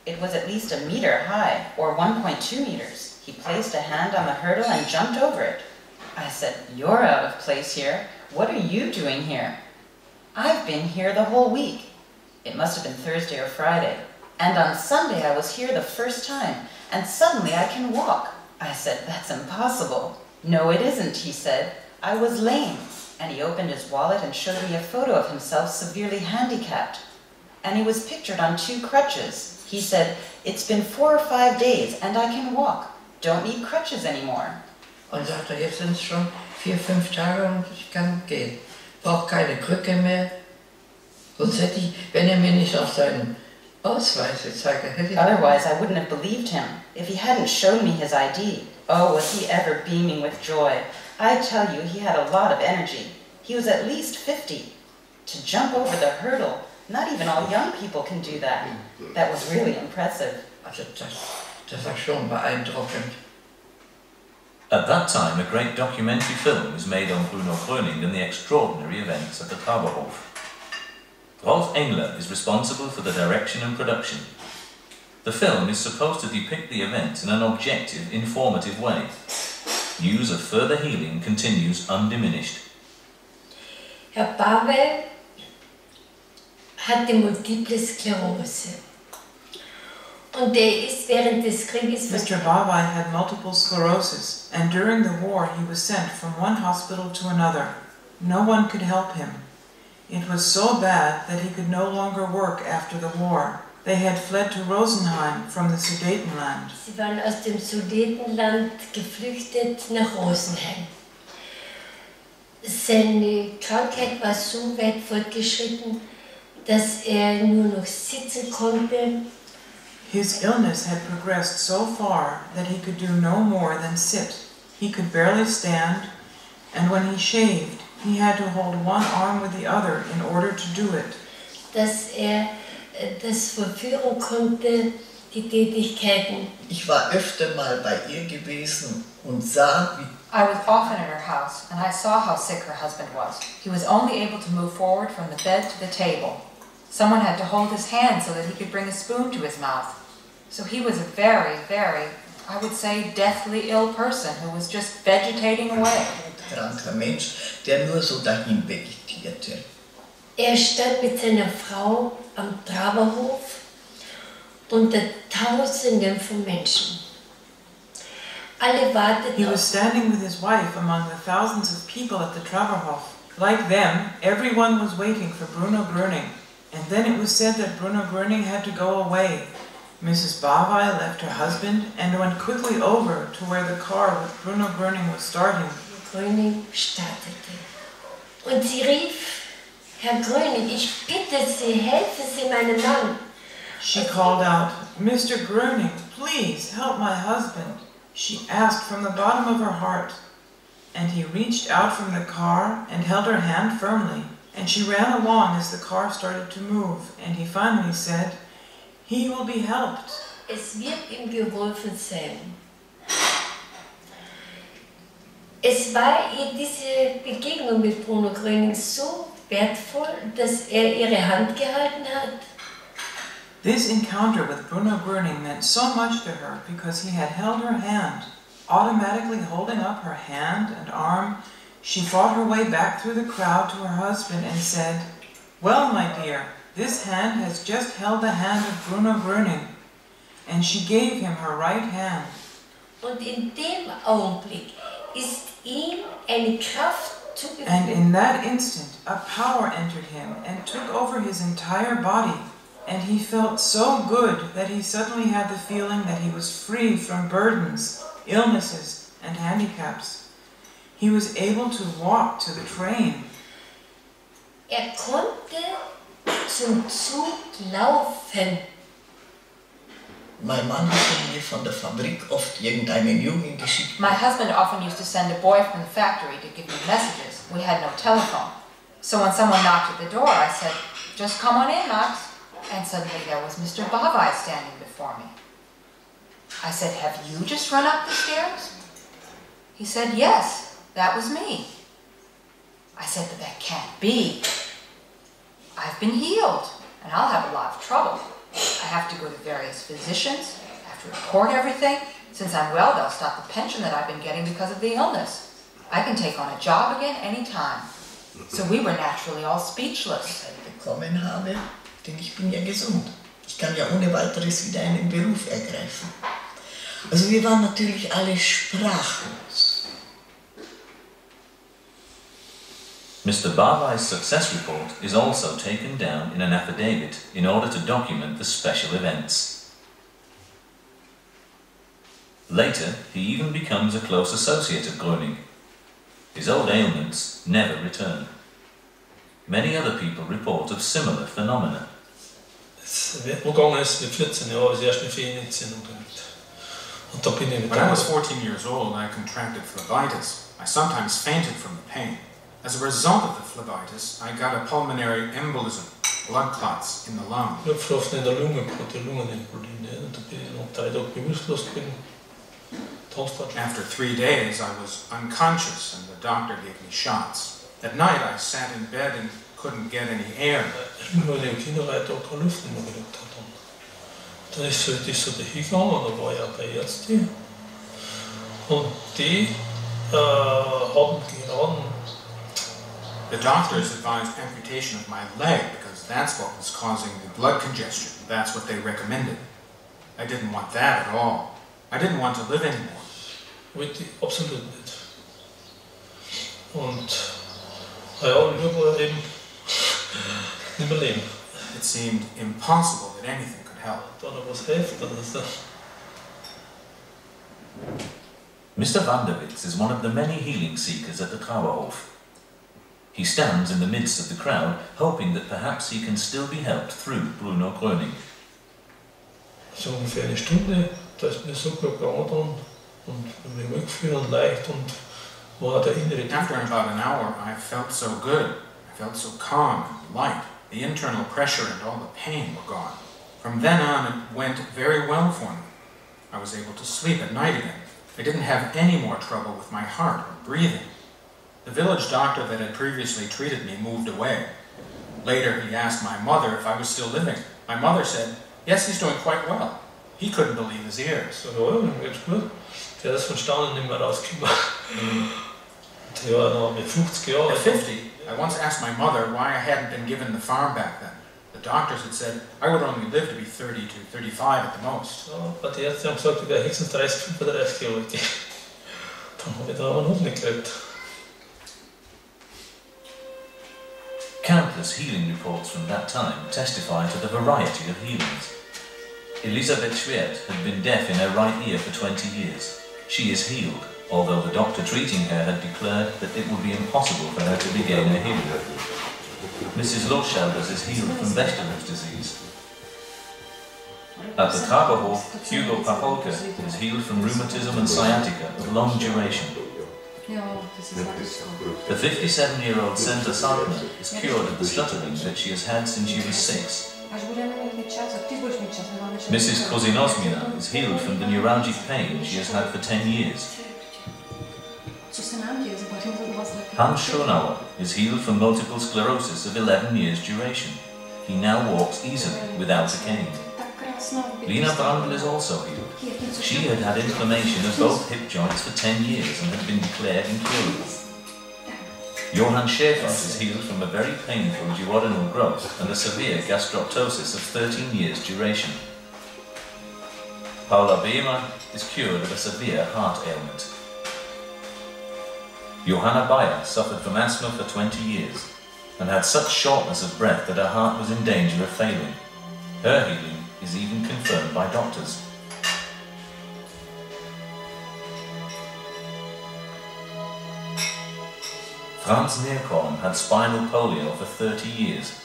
It was at least a meter high, or 1.2 meters. He placed a hand on the hurdle and jumped over it. I said, "You're out of place here. What are you doing here?" I've been here the whole week. It must have been Thursday or Friday. And on Sunday I was here the first time, and suddenly I can walk. I said, that's impossible. No, it isn't, he said. I was lame. And he opened his wallet and showed me a photo of himself severely handicapped. And he was pictured on 2 crutches. He said, it's been 4 or 5 days and I can walk. Don't need crutches anymore. Und sagt er, jetzt sind es schon 4, 5 Tage und ich kann gehen. Brauche keine Krücke mehr. Sonst hätte ich, wenn mir nicht auch seinen Ausweis gezeigt hätte. Otherwise, I wouldn't have believed him if he hadn't shown me his ID. Oh, was he ever beaming with joy. I tell you, he had a lot of energy. He was at least 50. To jump over the hurdle, not even all young people can do that. That was really impressive. Also das war schon beeindruckend. At that time, a great documentary film was made on Bruno Gröning and the extraordinary events at the Traberhof. Rolf Engler is responsible for the direction and production. The film is supposed to depict the events in an objective, informative way. News of further healing continues undiminished. Herr Bawel hatte multiple Sklerose. Und ist während des Krieges... Mr. Bawel had multiple sclerosis, and during the war he was sent from one hospital to another. No one could help him. It was so bad that he could no longer work after the war. They had fled to Rosenheim from the Sudetenland. Sie waren aus dem Sudetenland geflüchtet nach Rosenheim. Seine Krankheit war so weit fortgeschritten, dass nur noch sitzen konnte. His illness had progressed so far that he could do no more than sit. He could barely stand, and when he shaved, he had to hold one arm with the other in order to do it. Dass das vollführen konnte, die Tätigkeiten. Ich war öfter mal bei ihr gewesen und sah, wie I was often at her house, and I saw how sick her husband was. He was only able to move forward from the bed to the table. Someone had to hold his hand so that he could bring a spoon to his mouth. So he was a very, very, I would say, deathly ill person who was just vegetating away. Kranker Mensch, der nur so dahin vegetierte. Stand mit seiner Frau am Traberhof unter Tausenden von Menschen. Alle warteten. He was standing with his wife among the thousands of people at the Traberhof. Like them, everyone was waiting for Bruno Gröning. And then it was said that Bruno Gröning had to go away. Mrs. Bawel left her husband and went quickly over to where the car with Bruno Gröning was starting. Gröning startete. Und sie rief, Herr Gröning, ich bitte Sie, helfen Sie meinem Mann. She called out, Mr. Gröning, please help my husband. She asked from the bottom of her heart. And he reached out from the car and held her hand firmly. And she ran along as the car started to move. And he finally said, he will be helped. Es wird ihm geholfen sein. Es war ihr diese Begegnung mit Bruno Gröning so wertvoll, dass ihre Hand gehalten hat. This encounter with Bruno Gröning meant so much to her because he had held her hand. Automatically holding up her hand and arm, she fought her way back through the crowd to her husband and said, well, my dear, this hand has just held the hand of Bruno Gröning. And she gave him her right hand. Und in dem Augenblick ist ihm eine Kraft zugeführt. And in that instant, a power entered him and took over his entire body. And he felt so good that he suddenly had the feeling that he was free from burdens, illnesses, and handicaps. He was able to walk to the train. Konnte zum Zug laufen. Mein Mann hatte mir von der Fabrik oft irgendeinen Jungen geschickt. My husband often used to send a boy from the factory to give me messages. We had no telephone. So when someone knocked at the door, I said, just come on in, Max. And suddenly there was Mr. Bavai standing before me. I said, have you just run up the stairs? He said, yes, that was me. I said, but that can't be. I've been healed, and I'll have a lot of trouble. I have to go to various physicians, I have to report everything. Since I'm well, they'll stop the pension that I've been getting because of the illness. I can take on a job again any time. So we were naturally all speechless. Bekommen habe, denn ich bin ja gesund. Ich kann ja ohne weiteres wieder einen Beruf ergreifen. Also wir waren natürlich alle sprachlos. Mr. Bavai's success report is also taken down in an affidavit in order to document the special events. Later, he even becomes a close associate of Gröning. His old ailments never return. Many other people report of similar phenomena. Umgegangen ist mit 14 Jahren, als ich erst eine Ferienentzündung gehabt. Und da bin ich mit When I was 14 years old, I contracted phlebitis. I sometimes fainted from the pain. As a result of the phlebitis, I got a pulmonary embolism, blood clots in the lung. Blutverlauf in der Lunge, die Lungenembolie, und da bin ich noch 3 Tage bewusstlos gewesen. After 3 days, I was unconscious and the doctor gave me shots. At night, I sat in bed and couldn't get any air. Weil ich im Kinderreiter auch keine Luft mehr gekriegt habe. Dann ist so dahin gegangen, und da war ich auch bei Ärzten. Und die haben geraten. The doctors advised amputation of my leg because that's what was causing the blood congestion. That's what they recommended. I didn't want that at all. I didn't want to live anymore. Wollte ich absolut nicht. Und ja, nur eben nicht mehr leben. It seemed impossible that anything could help. Da noch was hilft, oder so. Mr. van der Witz is one of the many healing seekers at the Traberhof. He stands in the midst of the crowd, hoping that perhaps he can still be helped through Bruno Gröning. So ungefähr eine Stunde, da ist mir so gut gegangen und bin weggeführt und leicht und war der innere. After about an hour, I felt so good. I felt so calm and light. The internal pressure and all the pain were gone. From then on, it went very well for me. I was able to sleep at night again. I didn't have any more trouble with my heart or breathing. The village doctor that had previously treated me moved away. Later, he asked my mother if I was still living. My mother said, "Yes, he's doing quite well." He couldn't believe his ears. So, ja, geht's gut. Der ist von Staunen nicht mehr rausgekommen. Der war noch mit 50 Jahren. At 50, I once asked my mother why I hadn't been given the farm back then. The doctors had said I would only live to be 30 to 35 at the most. Ja, aber die Ärzte haben gesagt, ich wäre höchstens 30, 35 Jahre alt. Dann habe ich da aber noch nicht gekriegt. Countless healing reports from that time testify to the variety of healings. Elisabeth Schwert had been deaf in her right ear for 20 years. She is healed, although the doctor treating her had declared that it would be impossible for her to regain her hearing. Mrs. Loschelders is healed from Bechtere's disease. At the Traberhof, Hugo Pacholke is healed from rheumatism and sciatica of long duration. The 57-year-old Senta Sartner is cured of the stuttering that she has had since she was 6. Mrs. Kozinosmina is healed from the neuralgic pain she has had for 10 years. Hans Schonauer is healed from multiple sclerosis of 11 years duration. He now walks easily without a cane. Lina Brandl is also healed. She had had inflammation of both hip joints for 10 years and had been declared incurable. Johann Schäfer is healed from a very painful duodenal growth and a severe gastroptosis of 13 years duration. Paula Behmer is cured of a severe heart ailment. Johanna Bayer suffered from asthma for 20 years and had such shortness of breath that her heart was in danger of failing. Her healing is even confirmed by doctors. Franz Neerkorn had spinal polio for 30 years.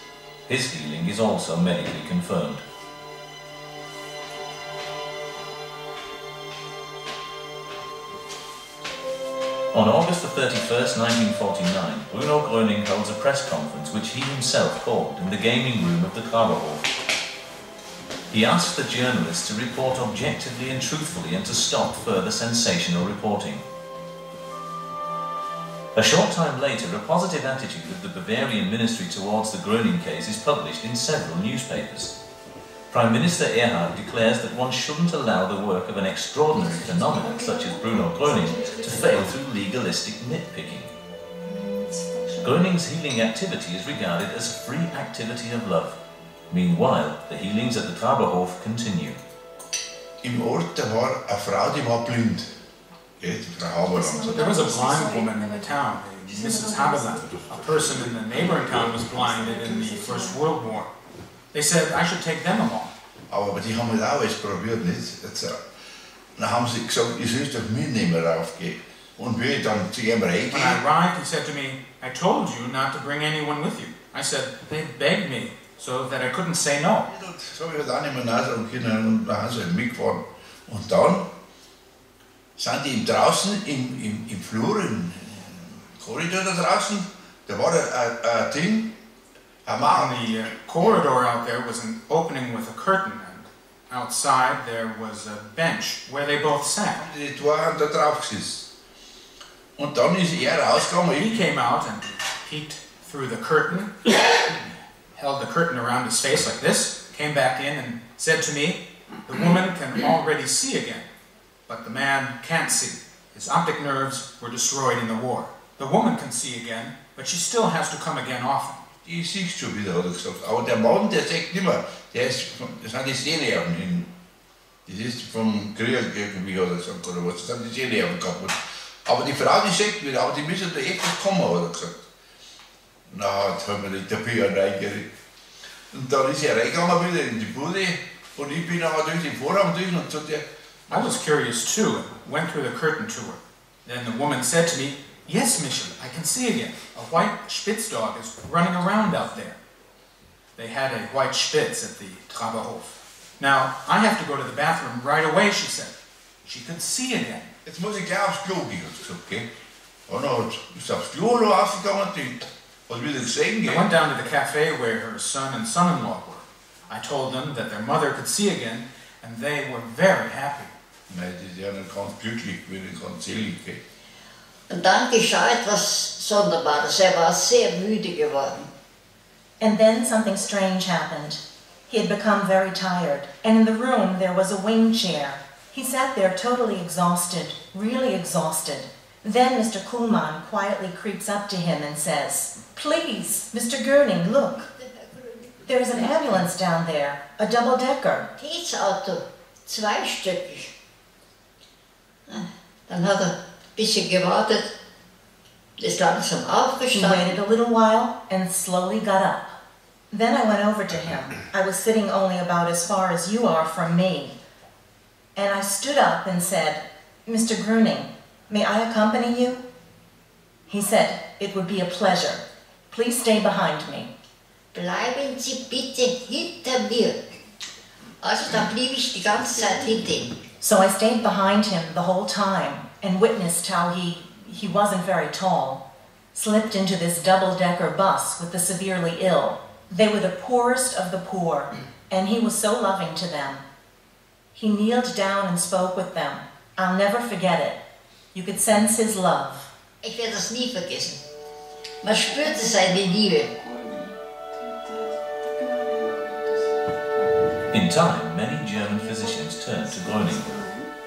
His healing is also medically confirmed. On August the 31st, 1949, Bruno Gröning holds a press conference which he himself called in the gaming room of the Traberhof. He asks the journalists to report objectively and truthfully and to stop further sensational reporting. A short time later, a positive attitude of the Bavarian ministry towards the Gröning case is published in several newspapers. Prime Minister Erhard declares that one shouldn't allow the work of an extraordinary phenomenon such as Bruno Gröning to fail through legalistic nitpicking. Gröning's healing activity is regarded as a free activity of love. Meanwhile, the healings at the Traberhof continue. Im Ort war eine Frau, die war blind. There was a blind woman in the town, Mrs. Haberland. A person in the neighboring town was blinded in the First World War. They said I should take them along. Aber die haben es auch eens probiert, nicht? Dann haben sie gesagt, ich soll doch mitnehmen raufgehen. Und wie ich dann zu ihm reingehen. When I arrived, he said to me, I told you not to bring anyone with you. I said, they begged me so that I couldn't say no. So habe ich halt auch nicht mehr nachsagen können und dann haben sie halt mitgefahren. Und dann sind die draußen im Flur, im Korridor da draußen, da war ein Ding, ein Mann. In the corridor out there was an opening with a curtain, and outside there was a bench where they both sat. Die zwei haben da drauf gesessen. Und dann ist rausgegangen. He came out and peeked through the curtain, held the curtain around his face like this, came back in and said to me, the woman can already see again, but the man can't see. His optic nerves were destroyed in the war. The woman can see again, but she still has to come again often. Die siehst schon wieder, hat gesagt. Aber der Mann, der sagt nicht mehr. Das sind die Sehnerven. Das ist vom Krieg irgendwie, hat gesagt, oder was. Das sind die Sehnerven kaputt. Aber die Frau, die sagt wieder, aber die müssen da öfters kommen, hat gesagt. Na, jetzt haben wir die Tapete reingerückt. Und dann ist reingegangen wieder in die Bude und ich bin aber durch den Vorraum durch und sagt, I was curious too and went through the curtain to her. Then the woman said to me, yes, Michel, I can see again. A white Spitz dog is running around out there. They had a white Spitz at the Traberhof. Now, I have to go to the bathroom right away, she said. She could see again. Jetzt muss ich gleich aufs Klo gehen, hat sie gesagt, gell? Und dann ist sie aufs Klo rausgegangen und hat wieder gesehen, gell? I went down to the cafe where her son and son-in-law were. I told them that their mother could see again, and they were very happy. Nein, die sind ja nicht ganz glücklich gewesen, ganz selig, gell? Und dann geschah etwas Sonderbares. War sehr müde geworden. And then something strange happened. He had become very tired, and in the room there was a wing chair. He sat there totally exhausted, really exhausted. Then Mr. Kuhlmann quietly creeps up to him and says, "Please, Mr. Gröning, look. There's an ambulance down there, a double-decker." Auto, zweistöckig. Dann hat ein bisschen gewartet, ist langsam He aufgestanden. waited a little while and slowly got up. Then I went over to him. I was sitting only about as far as you are from me. And I stood up and said, "Mr. Gröning, may I accompany you?" He said, "It would be a pleasure. Please stay behind me." Bleiben Sie bitte hinter mir. Also dann blieb ich die ganze Zeit hinter ihm. So I stayed behind him the whole time and witnessed how he wasn't very tall, slipped into this double-decker bus with the severely ill. They were the poorest of the poor, and he was so loving to them. He kneeled down and spoke with them. I'll never forget it. You could sense his love. Ich werde das nie vergessen. Man spürte seine Liebe. In time, many German physicians turned to Gröning.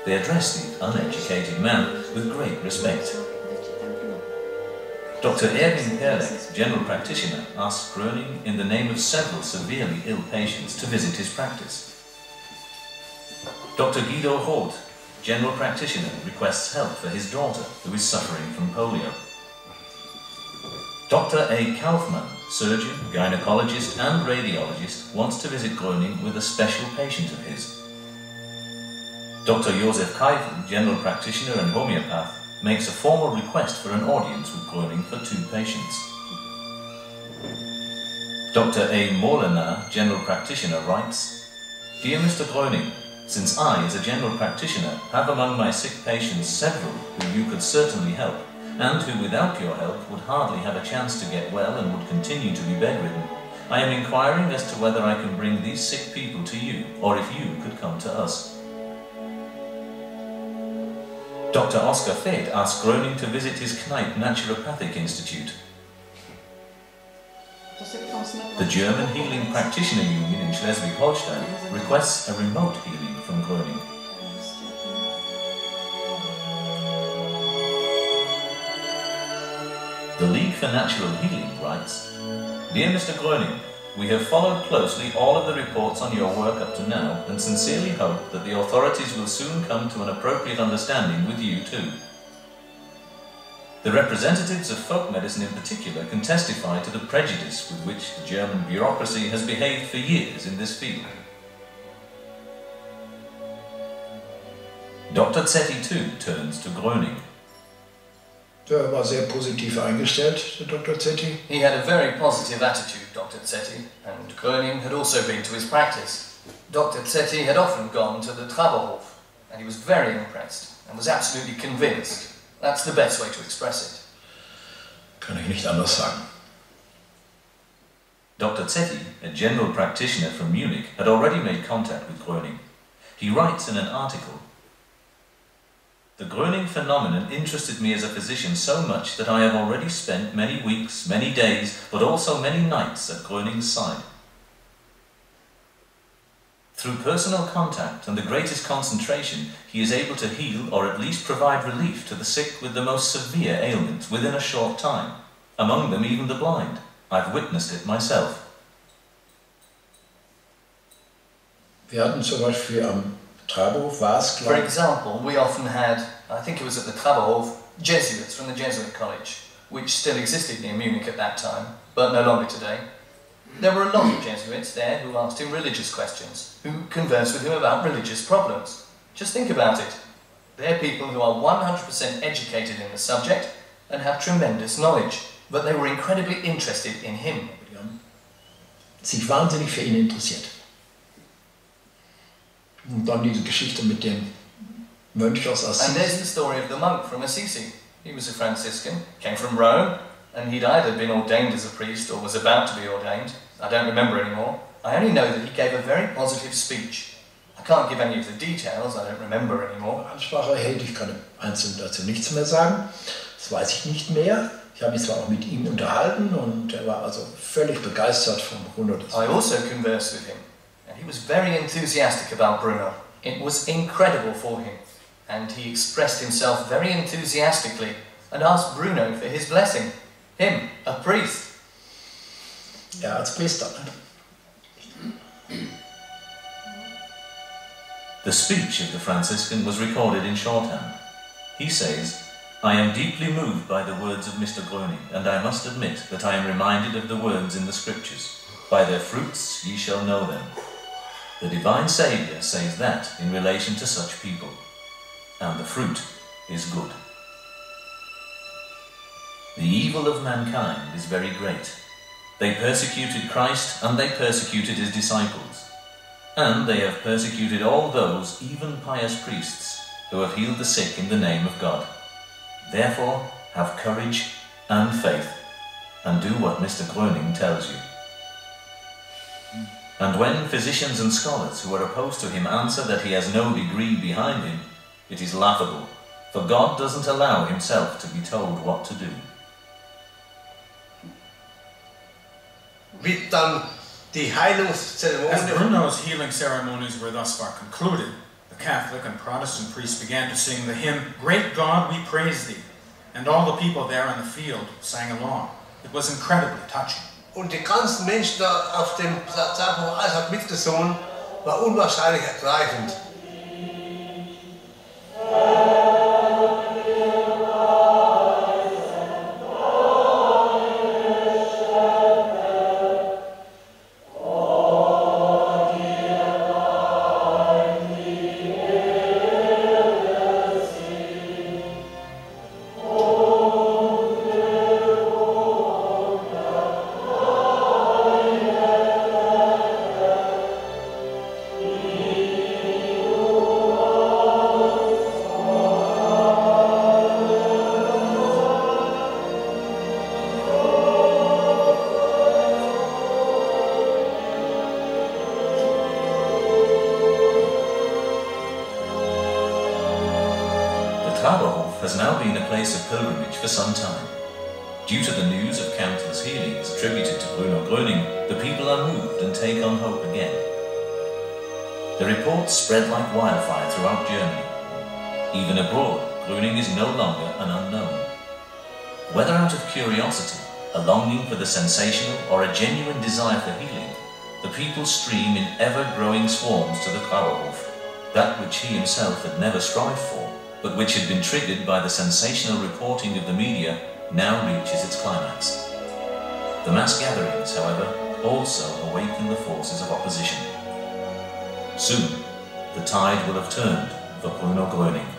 They addressed the uneducated man with great respect. Dr. Erwin Perlek, general practitioner, asked Gröning in the name of several severely ill patients to visit his practice. Dr. Guido Holt, general practitioner, requests help for his daughter who is suffering from polio. Dr. A. Kaufmann, surgeon, gynecologist and radiologist, wants to visit Gröning with a special patient of his. Dr. Josef Keitel, general practitioner and homeopath, makes a formal request for an audience with Gröning for 2 patients. Dr. A. Mollenaar, general practitioner, writes, "Dear Mr. Gröning, since I, as a general practitioner, have among my sick patients several who you could certainly help, and who without your help would hardly have a chance to get well and would continue to be bedridden, I am inquiring as to whether I can bring these sick people to you, or if you could come to us." Dr. Oskar Fed asked Gröning to visit his Kneipp Naturopathic Institute. The German Healing Practitioner Union in Schleswig-Holstein requests a remote healing from Gröning. The League for Supernatural Healing writes, Dear Mr. Gröning, we have followed closely all of the reports on your work up to now and sincerely hope that the authorities will soon come to an appropriate understanding with you too. The representatives of folk medicine in particular can testify to the prejudice with which the German bureaucracy has behaved for years in this field. Dr. Zetti too turns to Gröning. Der war sehr positiv eingestellt, der Dr. Zetti. He had a very positive attitude, Dr. Zetti, and Gröning had also been to his practice. Dr. Zetti had often gone to the Traberhof, and he was very impressed and was absolutely convinced. That's the best way to express it. Kann ich nicht anders sagen. Dr. Zetti, a general practitioner from Munich, had already made contact with Gröning. He writes in an article, The Gröning phenomenon interested me as a physician so much that I have already spent many weeks, many days, but also many nights at Gröning's side. Through personal contact and the greatest concentration, he is able to heal or at least provide relief to the sick with the most severe ailments within a short time, among them even the blind. I've witnessed it myself. Wir hatten zum Beispiel am Traberhof, war es For example, we often had, I think it was at the Traberhof, Jesuits from the Jesuit College, which still existed near Munich at that time, but no longer today. There were a lot of Jesuits there who asked him religious questions, who conversed with him about religious problems. Just think about it. They're people who are 100% educated in the subject and have tremendous knowledge, but they were incredibly interested in him. Sich wahnsinnig für ihn interessiert. Und dann diese Geschichte mit dem Mönch aus Assisi. And there's the story of the monk from Assisi. He was a Franciscan, came from Rome, and he'd either been ordained as a priest or was about to be ordained. I don't remember anymore. I only know that he gave a very positive speech. I can't give any of the details, I don't remember anymore. Ansprache hält, ich kann einzeln dazu nichts mehr sagen. Das weiß ich nicht mehr. Ich habe mich zwar auch mit ihm unterhalten und er war also völlig begeistert von Bruno. I also conversed with him, and he was very enthusiastic about Bruno. It was incredible for him, and he expressed himself very enthusiastically and asked Bruno for his blessing. Him, a priest. Ja, als Priester. The speech of the Franciscan was recorded in shorthand. He says, I am deeply moved by the words of Mr. Gröning, and I must admit that I am reminded of the words in the scriptures. By their fruits ye shall know them. The divine Saviour says that in relation to such people. And the fruit is good. The evil of mankind is very great. They persecuted Christ and they persecuted his disciples. And they have persecuted all those, even pious priests, who have healed the sick in the name of God. Therefore, have courage and faith, and do what Mr. Gröning tells you. And when physicians and scholars who are opposed to him answer that he has no degree behind him, it is laughable, for God doesn't allow himself to be told what to do. As Bruno's healing ceremonies were thus far concluded, the Catholic and Protestant priests began to sing the hymn, Great God, we praise thee, and all the people there in the field sang along. It was incredibly touching. Und die ganzen Menschen da auf dem Platz, wo alles hat mitgesungen, war unwahrscheinlich ergreifend. Traberhof has now been a place of pilgrimage for some time. Due to the news of countless healings attributed to Bruno Gröning, the people are moved and take on hope again. The reports spread like wildfire throughout Germany. Even abroad, Gröning is no longer an unknown. Whether out of curiosity, a longing for the sensational or a genuine desire for healing, the people stream in ever-growing swarms to the Traberhof, that which he himself had never strived for, but which had been triggered by the sensational reporting of the media, now reaches its climax. The mass gatherings, however, also awaken the forces of opposition. Soon, the tide will have turned for Bruno Gröning.